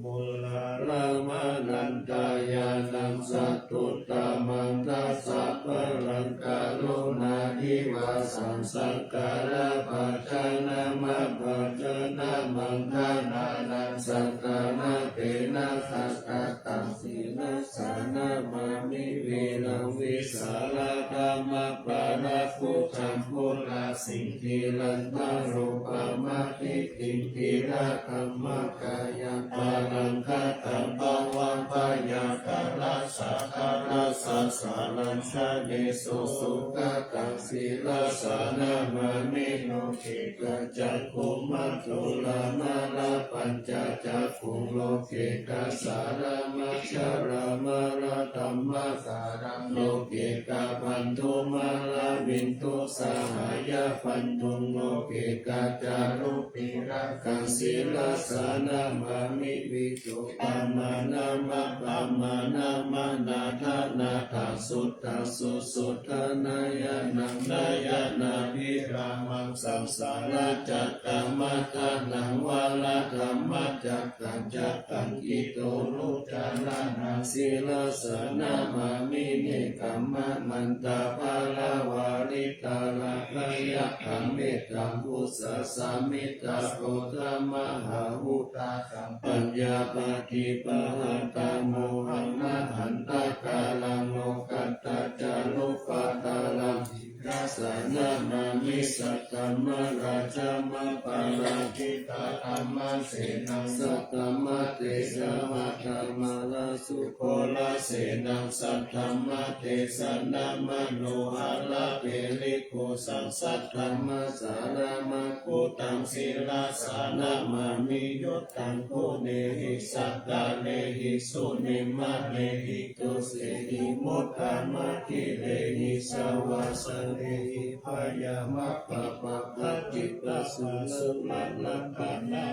มุลลารามานันตายานังสัตตุตามังทัสสะพลังกาลุนาทิวาสังสังการะปัจจานามะปัจจานามังคานานังสังการะเตนะสักกะตังสีนัสสานามามิวิลังวิสาลธรรมปาราพุจัมพุลาสิงคิลันตารูปะมะทิติทิระธัมมกายังปารังคตัมปวังปายาคารัสสะคารัสสะสารัญชะเนสุสุขตังสีลาสานามามิโนทิกะจักขุมัจจุลามาลาปัญจจักขุโลเกกัสสารามัชฌารามาลาธัมมาสารังโลเกกะปันทุมาลาวินทุสหายาปันทุโลเกกะจารุปิรักขังสีลาสานามามิวิจุปมานามาปมานามานาทานาทาสุตตาสุสุทานายานังนายานาภิรามังสังสาราจักกังมัทานังวาลาธรรมจักกังจักกังอิโตรุจารานังศีลาสนามามิเนกัมมะมันตาภาลาวาริตาลาภยะคัมเมตังอุ หุสสามิตาโกธรรมหาหุ ตาสัม ปัญญาปฏิปหาตาโมหังมหันตกาลังโลกัตตาจารุปาตาลังรัสนามามิสัตตมราชมปาราคิตาธรรมเสนังสัตตมเตสหะธรรมลาสุโคลาเสนังสัตตมเตสนามโนหะละเปริโกสังสัตตมสารามกุตังศิลาสานามามิยุตตังโคเนหิสัตตาเลหิสุเนมะเลหิตุเสหิมุตตามะกิเลหิสวาสเนหิพยามะปะปะปะจิตตสุสุลัลลัปะนะ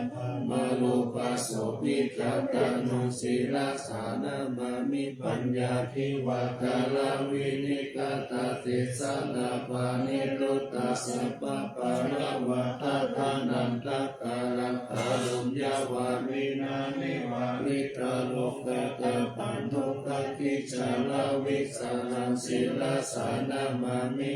มะโลปัสโสวิกตานุศิลาสานามามิปัญญาทิวากาลวินิกตาติสนาปานิรุตตาสัพพะปะระวะตาทานันตกาลังคารุญญาวามินานิวามิตาโลกตาปันทุกขิจาลาวิสานังศิลาสานามามิ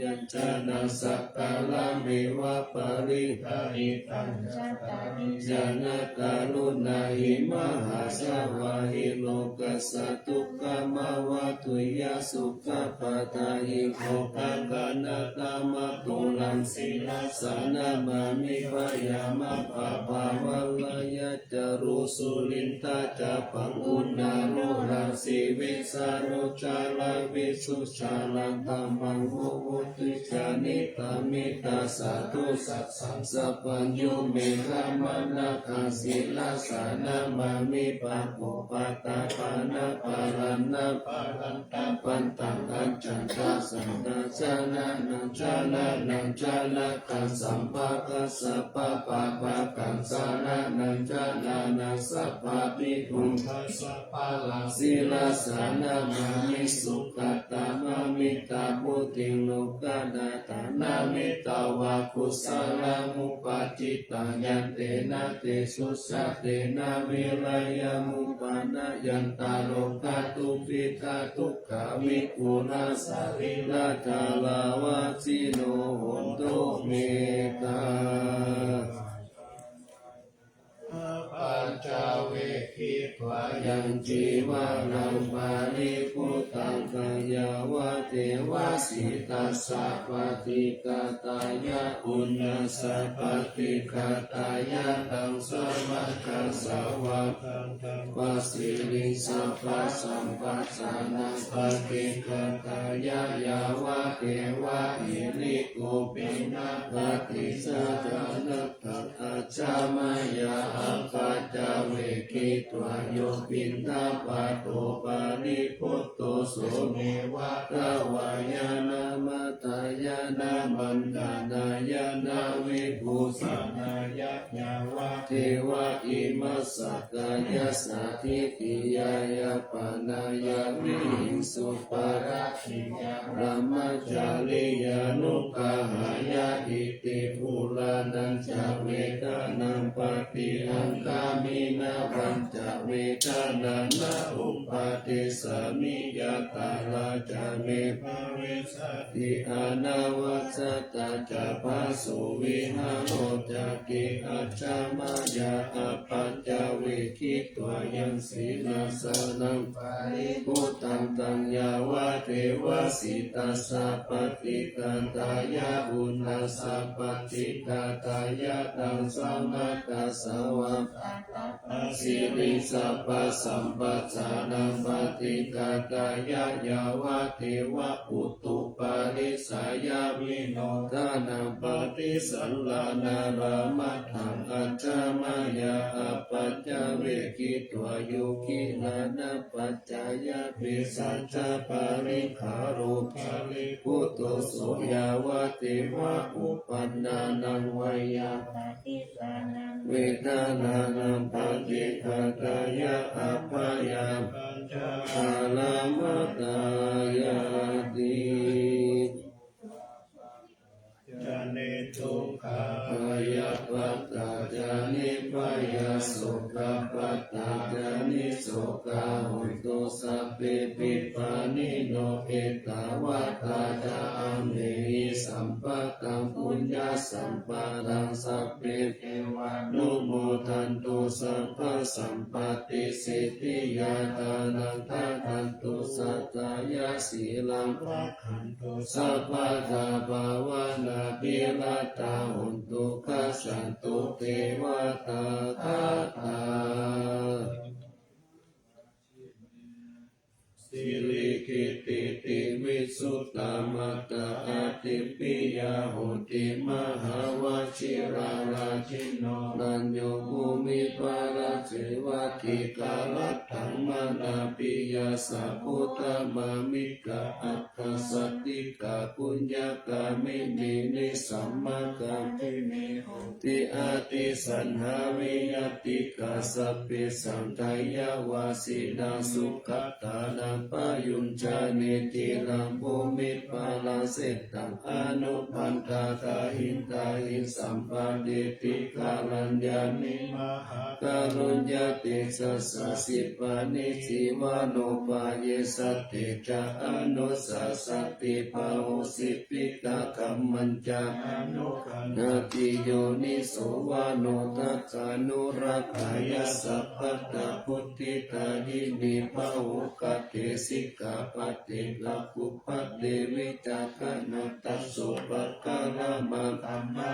ยัญชนะสักกาลามิวะปริหาริตัญจตานิจานะการุณาหิมหาสวาหิโลกัสสะทุกขมาวะตุยาสุขปาตาหิโภคกานาตามะตุลังศิลาสานามามิวะยามะปะภาวะลายะจารุสุลินตาจะปังอุณาโรรังสีวิสานุจาลาวิสุชาลังธัมมังโหวุติจานิตามิตาสาธุสัพสังสัพพัญญูเมฆามานาคังศิลาสานามามิปะโภปะตาปานาปารันนาปารันตาปันตังอัจจันตาสันตาจานานังจานานังจานาคังสัมภะกัสสะปะปะปะกังสานานังจานานังสัพพะปิทุงทัสสะปะลังศิลาสานามามิสุขตามามิตาปุติโลกานาตานามิตาวาคุสาลามุปาจิตายันเตนะเตสุสัตเตนะวิรายามุปานะยันตาโลกาตุปิกาทุกขาวิปุราสาริลาจาลาวาจิโนโหนตุเมตาปัญจเวคิตวายังจีวานังปาริพุตังกายาวะเทวะสิตัสสะปฏิกาตายะอุณยัสสะปฏิกาตายะตังสมัคคัสสวะปัสสิลิสัพพะสัมปัสสานังปฏิกาตายะยาวะเทวะหิริโกปินะปฏิสัจจานัตถะอาจามายาอัปปัจจเวคิตวโยปินทปะโตปาริพุตโตโสเมวะกวายานามัตายานามันกานายานาวิภูสานายะญาวะเทวะอิมัสสะกายาสาธิติยายาปานายาวิหิงสุปาราชิยารามาจาริยานุกาหายาอิติภูลานัญจเวทานังปฏิหังกามินาวันจะเวทานานาอุปาทิสามิยาตาลาจาเมภาเวสติอานาวัสตาจะภาสุวิหาโรจะกิอัจฉามายาอปัจจเวคิตวายังศีลาสนังปาริพุตังตังยาวะเทวสิตัสสะปฏิกาตายะอุณัสสะปฏิกาตายะตังสมัคคัสสวะสิริสัพพะสัมปัสสานังปฏิกาตายะยาวะเทวะอุตุปาริสายาวิโนทานังปฏิสัลลานารามัฏฐังอัจฉามายาอปัจจเวคิตวโยคิลานะปัจจายะปิสัจจปาริขารุปาริพุตโตโสยาวะเทวะอุปันนานังวายาปฏิสานัง เวทนานังปฏิฆาตายะอัปปายาอาลามตายาติจานิทุกขายะปัตตาจานิปายาสุขปัตตาจานิโสกาหุตุสัพเพปิปานิโนเอตาวะตาจาอัมเมหิสัมปะกังปุญญาสัมปะ ตังสัพเพเทวานุโมทันตุสัพพสัมปติสิทธิยาตานังทัตันตุสัตตายาสีลังรักขันตุสัพพะทาภาวนาภิรตาหุนตุขัสสันตุเทวตาคาตาสิริกิติติวิสุตตมัตตาอาติปิยาโหติมหาวชิราราชิโนนันโยภูมิปาราเสวัติกาลัตถังมานาปิยาสัพพุทธมามิกะอัคคสัตติกาปุญญากามินีนิสัมมากัมปิเมโหติอาติสันหาวิยติกาสัพเพสัมทายาวาสินาสุขตานังปายุญจานิติลังภูมิปาลาเสตังอนุพันธาตาหินตาหินสัมปันติติกาลัญญานิมหาการุญญาติสัสสะสิปานิสิวานุปายสติจะอนุสัสสติปาหุสิปิกะกัมมัญจานุขันนาติโยนิโสวานุทัสสานุรักขายสัพพตาพุทธิตายินิภาหุกเตสิกาปฏิลักขุปฏิวิจารณตัสสุปะกาลามาธรรมะ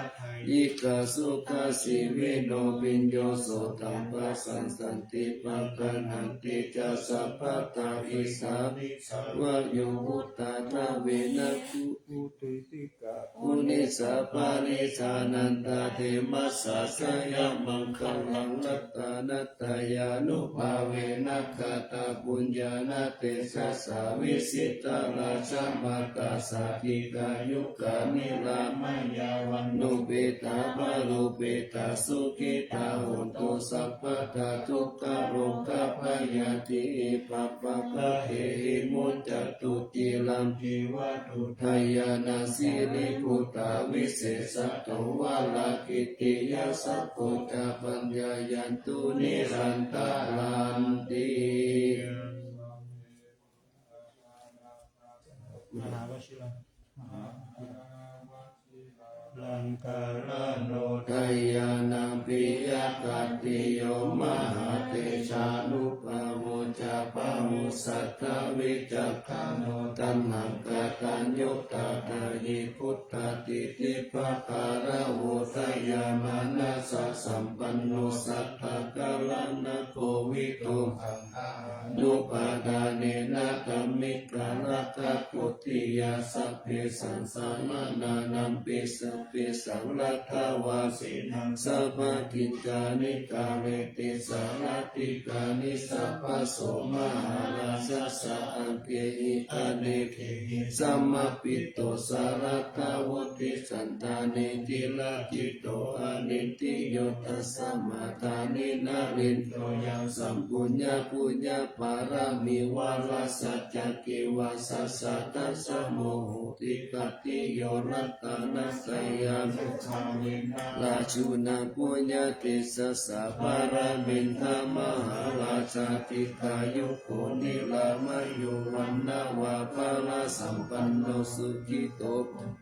ยิกาสุขาสิวิโนปิญโยโสตัมปัสสันติปะกันหันติจัสสะปะตาอิสาวะโยหุตตานาเวนะกุติติกาอุนิสัพพานิสานันตาเทมัสสะสยามังคังลังรัตตานัตตายานุภาเวนะคาตาปุญญานาเตสัสสาวิสิตาราชมาตาสาธิกายุกานิลามายาวันนุเปตาบาลุเปตาสุขิตาโหตุสัพพตาทุกขโรคพยาธิปัปปะกะเหหิมุจจตุติลัมภิวัตุทายานาสิริพุตตาวิเศษโตวาลากิติยาสัพพุทธปัญญายันตุนิรันตาลันติมหาวชิระลังการโน ทายานาปิยกัตติโยมหาเตชานุปโมจาปะมุสัทธวิจักขโนตัมหังกตัญญุตตาตาหิพุทธติติภะการะโวทยามานะสัสสัมปันโนสัทธกาลนะโควิตุหังอานุปาทาเนนะธัมมิกาลักขปุติยาสัพเพสังสามานานัมปิสัพเพสังลัทธวาสินังสัพพกิจจานิกาเวติสารติกานิสัพพโสมหาราชสะอังเกหิอเนกหิสัมมปิโตสารตาวุติสันตานิติลาจิตโตอนิติโยตัสสะมาตานินารินโตยังสัมปุญญาปุญญาปารามิวาลาสัจจกิวาสัสสะตัสสะโมโหติกติโยรัตตานัสยามุขาเวนะลาชุนาปุญญาติสัสสะปารามินทามหาราชาติกายุโกนิลามายุวันนาวาภาลาสัมปันโนสุขิโต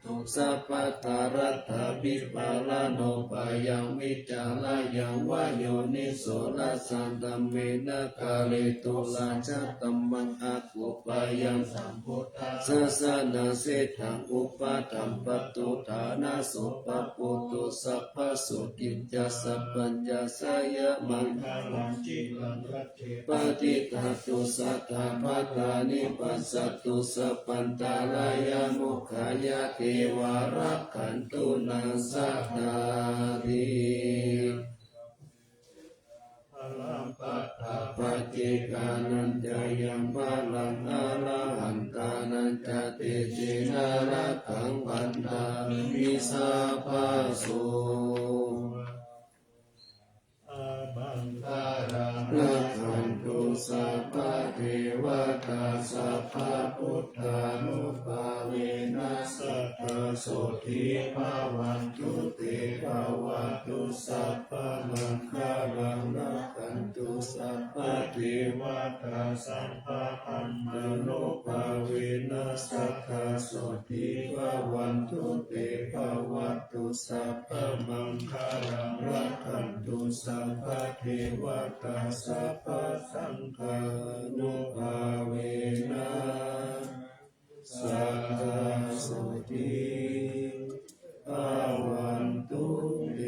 ตุสัพพตารัตถบิปาลาโนปายังวิจาลายังวายโยนิโสรัสสันตัมเมนะกาเลตุลาชะตัมมังอากุปายังสัมพุทธัสสะสะนาเสถังอุปาตัมปตุฐานาโสปะปุตุสัพพะสุกิจจสัพพัญญาสยมังคลังจิลังรัตเถปฏิทัตตุสัทธาภัตตานิปัสสัตตุสัพพันตาลายามุขายะเทวารักขันตุนังสัทธาริพลังปัตตาปัจเจกานันจายังพลังอาลังหันตานันจเตเจนารักขังวันตามิสาภาโสอาบังตารักขันตุสัพพะเทวตาสัพพะพุทธานุภาเวนัสสัพพะโสทิภาวันตุเตภาวะตุสัพพะมังคลังรักขันตุสัพพะเทวตาสัพพะธัมมานุภาเวนัสสัพพะโสทิภาวันตุเตภาวะตุสัพพะมัง คารังรักขันตุสัพพะเทวตาสัพพะสังฆานุภาเวนะสัทธาโสติภาวันตุเต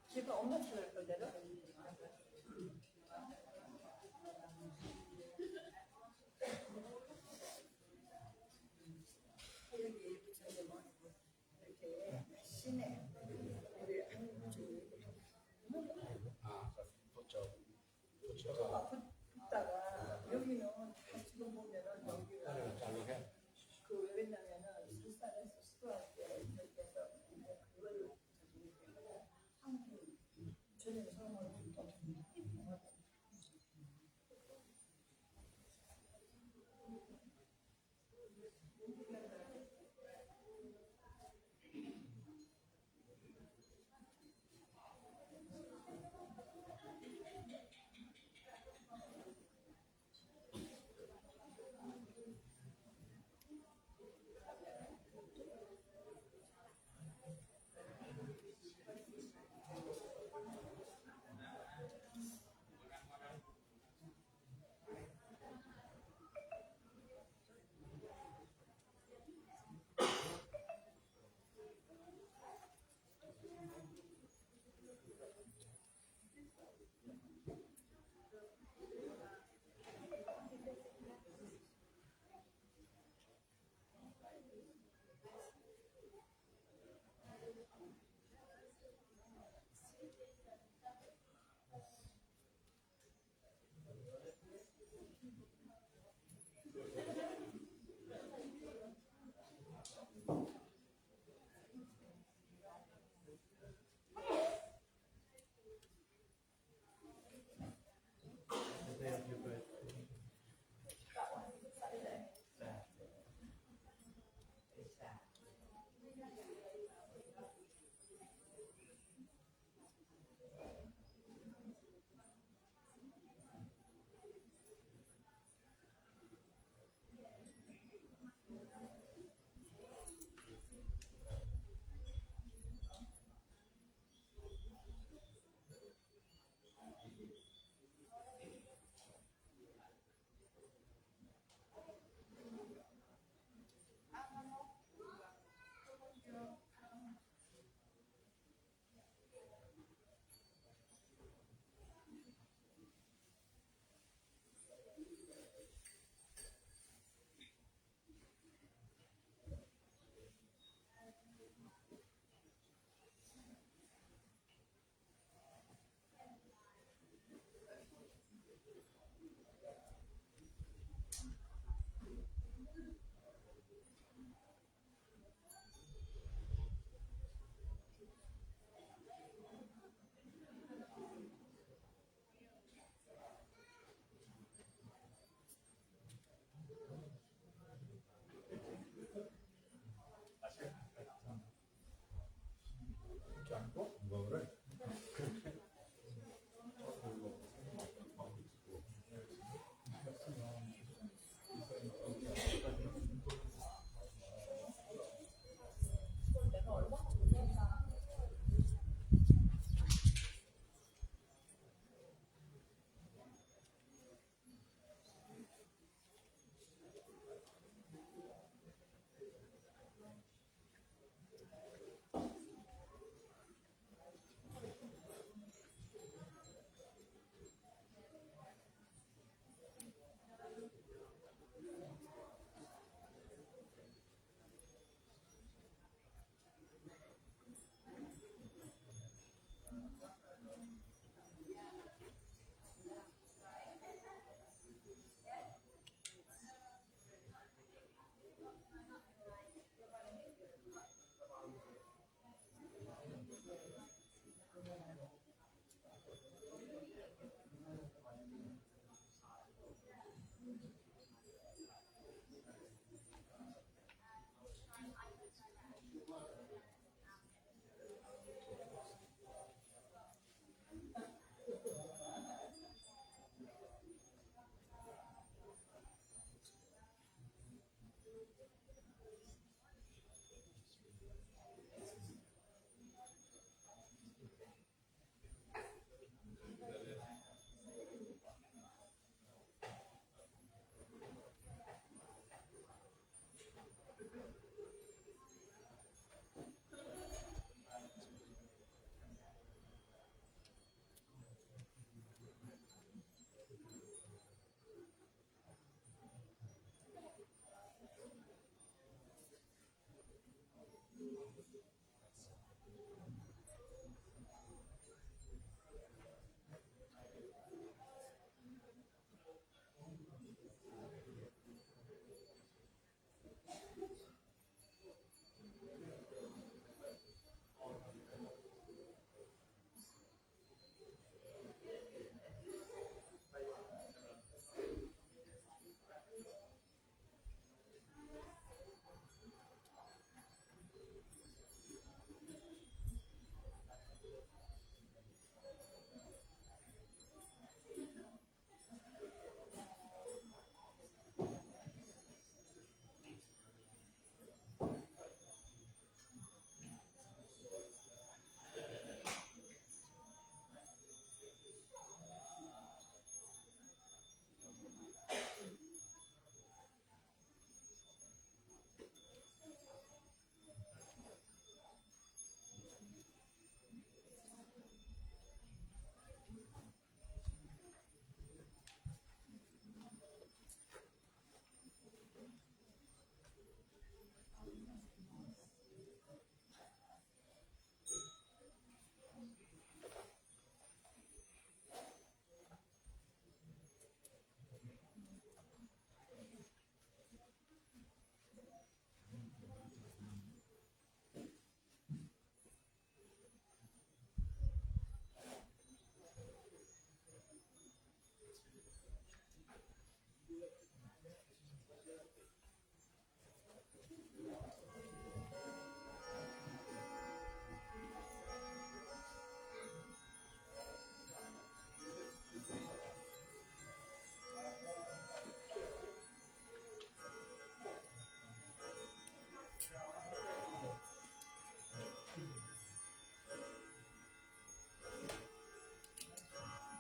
제가 엄마 찾을 거잖아. 여기 저기 뭐 이렇게 시내 우리 붙다가 여기는 지금 보면은 여기가 그 왜냐면은 술산에서 수도할 때 이렇게 해서 그거를 저녁에 사용하는 것도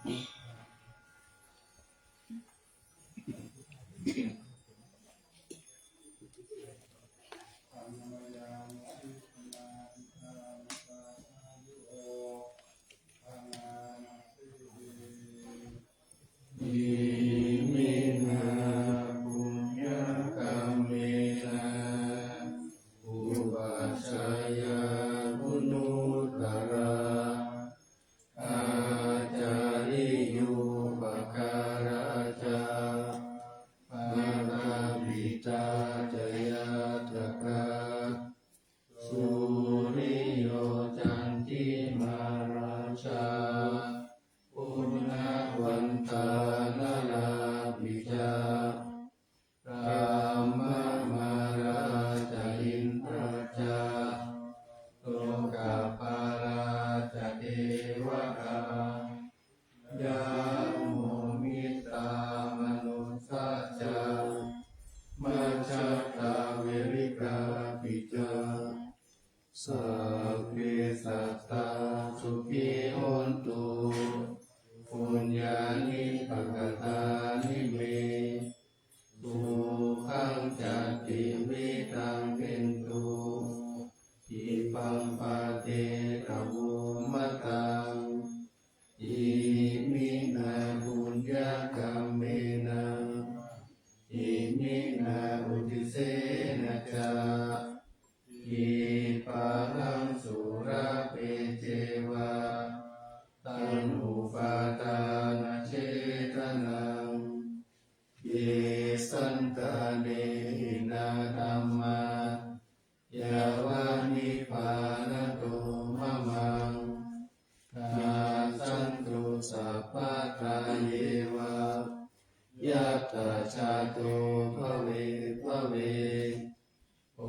อิมินาปุญญกรรมเมนะอุปัชฌายามุนุตตระอาจาริโยปการะจาปาราบิตาจยาตกะสุริโยจันติมาราชาปุณณวันตานาลาภิจารามมาราชอินทราชาโลกาปาราชเทวกายาโมมิตามนุสาจามัจจตาเวริกาปิจาสัพเพสัตตาสุขีโหนตุปุญญานิปกตานิเมสุขังจัตติวิตังเป็นตุอิปัมปะเตกะโวมะตังอิมินาบุญญากรรมเมนะอิมินาอุทิเสนะจาอิปังสุราเปเจวะตัณหุปาทานเจตนังเยสันตาเนหินาธัมมายาวานิพานโตมะมังนาสันตุสัพพะทาเยวะยัตถาชาโตภเวภเวโอ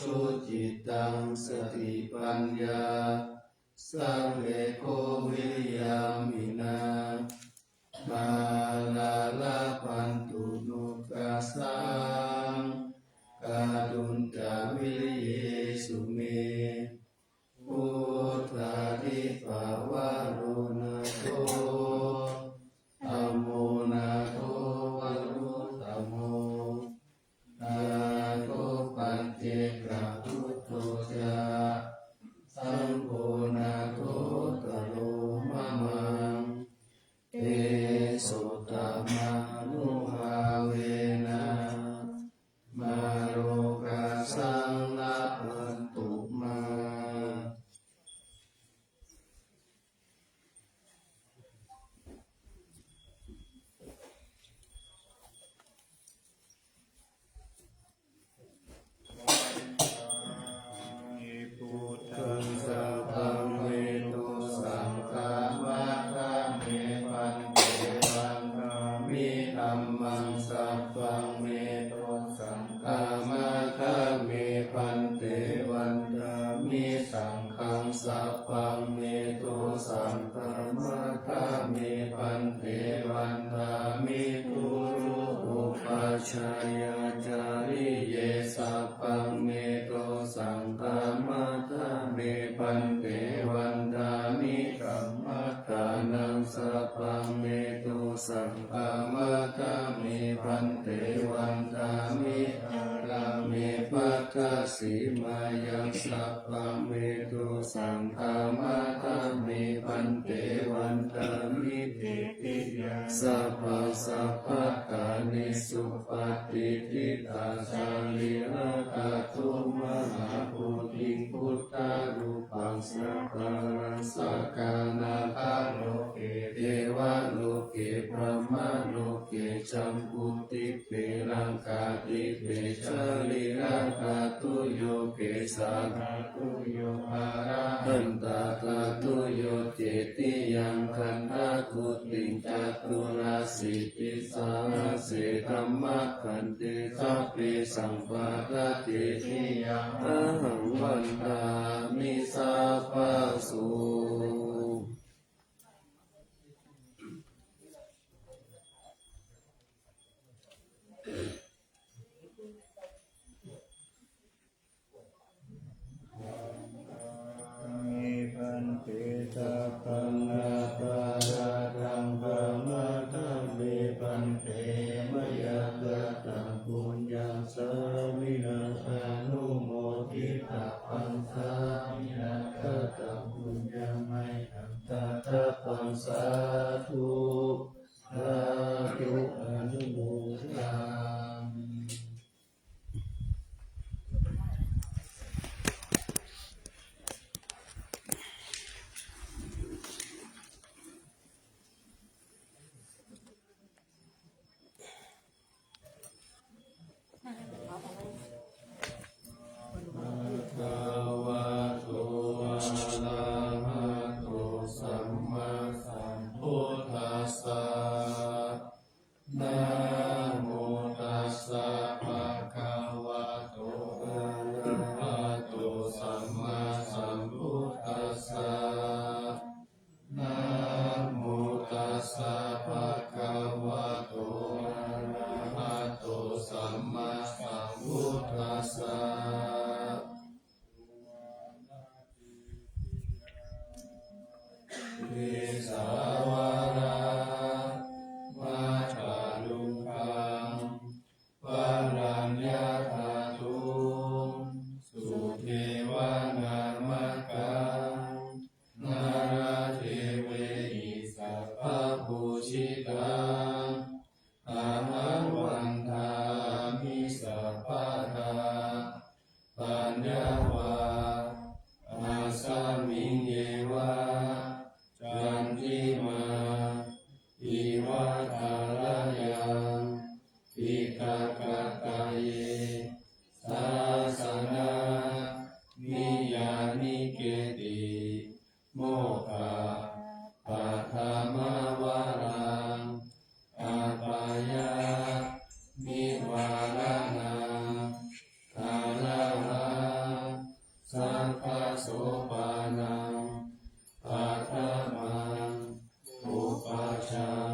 ชุจิตตังสติปัญญาสัพเพโควิริยามินามาลาลาปันตุนุกัสสังกาดุนจาวิริเยสุเมพุทธาทิภาวะโรนะโตธัมโมนาโตวัรุธัมโมนาโตปัญเจกะพุทโธจาสังโฆนาโตตโลมะมังเตโสตมานุภาเวนะมาโรกัสสังละพันตุมา พุทธั ตั ง งสัพพะเมโตสังฆามาคะเมปันเตวันธามิธัมมังสัพพังเมโตสังฆามาคะเมปันเตวันธามิสังฆังสัพพังเมโตสังฆามาคะเมปันเตวันธามิปุรุอุปัชฌายาจาริเยสัพพังเมโตสังฆามาคะเมปันเตวันธามิกัมมัฏฐานังสัพพังเมโตสังฆามาคะเมปันเตวันธามิอาราเมปัตตสิมายังสัพพังเมโตสังฆามาคะเมปันเตวันธามิเตติยาสัพพะสัพพะกานิสุปฏิทิตาสาลิระกะตุมหาปุถิพุทธารูปังสัพพะรังสักกานาคาโลเกเทวะโลเกพระมะโลเกจัมพุติเปรังกาติเปชลิระกะตุโยเกสาคาตุโยอาระหันตาคาตุโยเจติยังคันธาคุติจัตุราสิติสาเสธัมมะคันเตสัพเพสัมปะทะเตทิยังอหังวันตามิสัพพะสุ เมปันเตสัพพัง ปัญญาปารา ธุสาธุอนุโมทนามิ ภะคะวะโตอะระหะโตสัมมาสัมพุทธัสสะนะโมตัสสะภะคะวะโตอะระหะโตสัมมาสัมพุทธัสสะนะโมตัสสะภะคะวะโตอะระหะโตสัมมาสัมพุทธัสสะวิสาวารามาจารุคังปารัญญาธาตุสุเทวานามกังนาราเทเวหิสัพพพุชิตังอาหังวันทามิสัพพทาปัญญาวาอาสามิงเยวะจันติมาอิวะทาลายังปิกากะกะเยสาสนานิยานิเกติโมฆะปัฏฐมวารังอาปายานิวารานังทาราหังสังฆโสปานังปัฏฐมังอุปัชฌา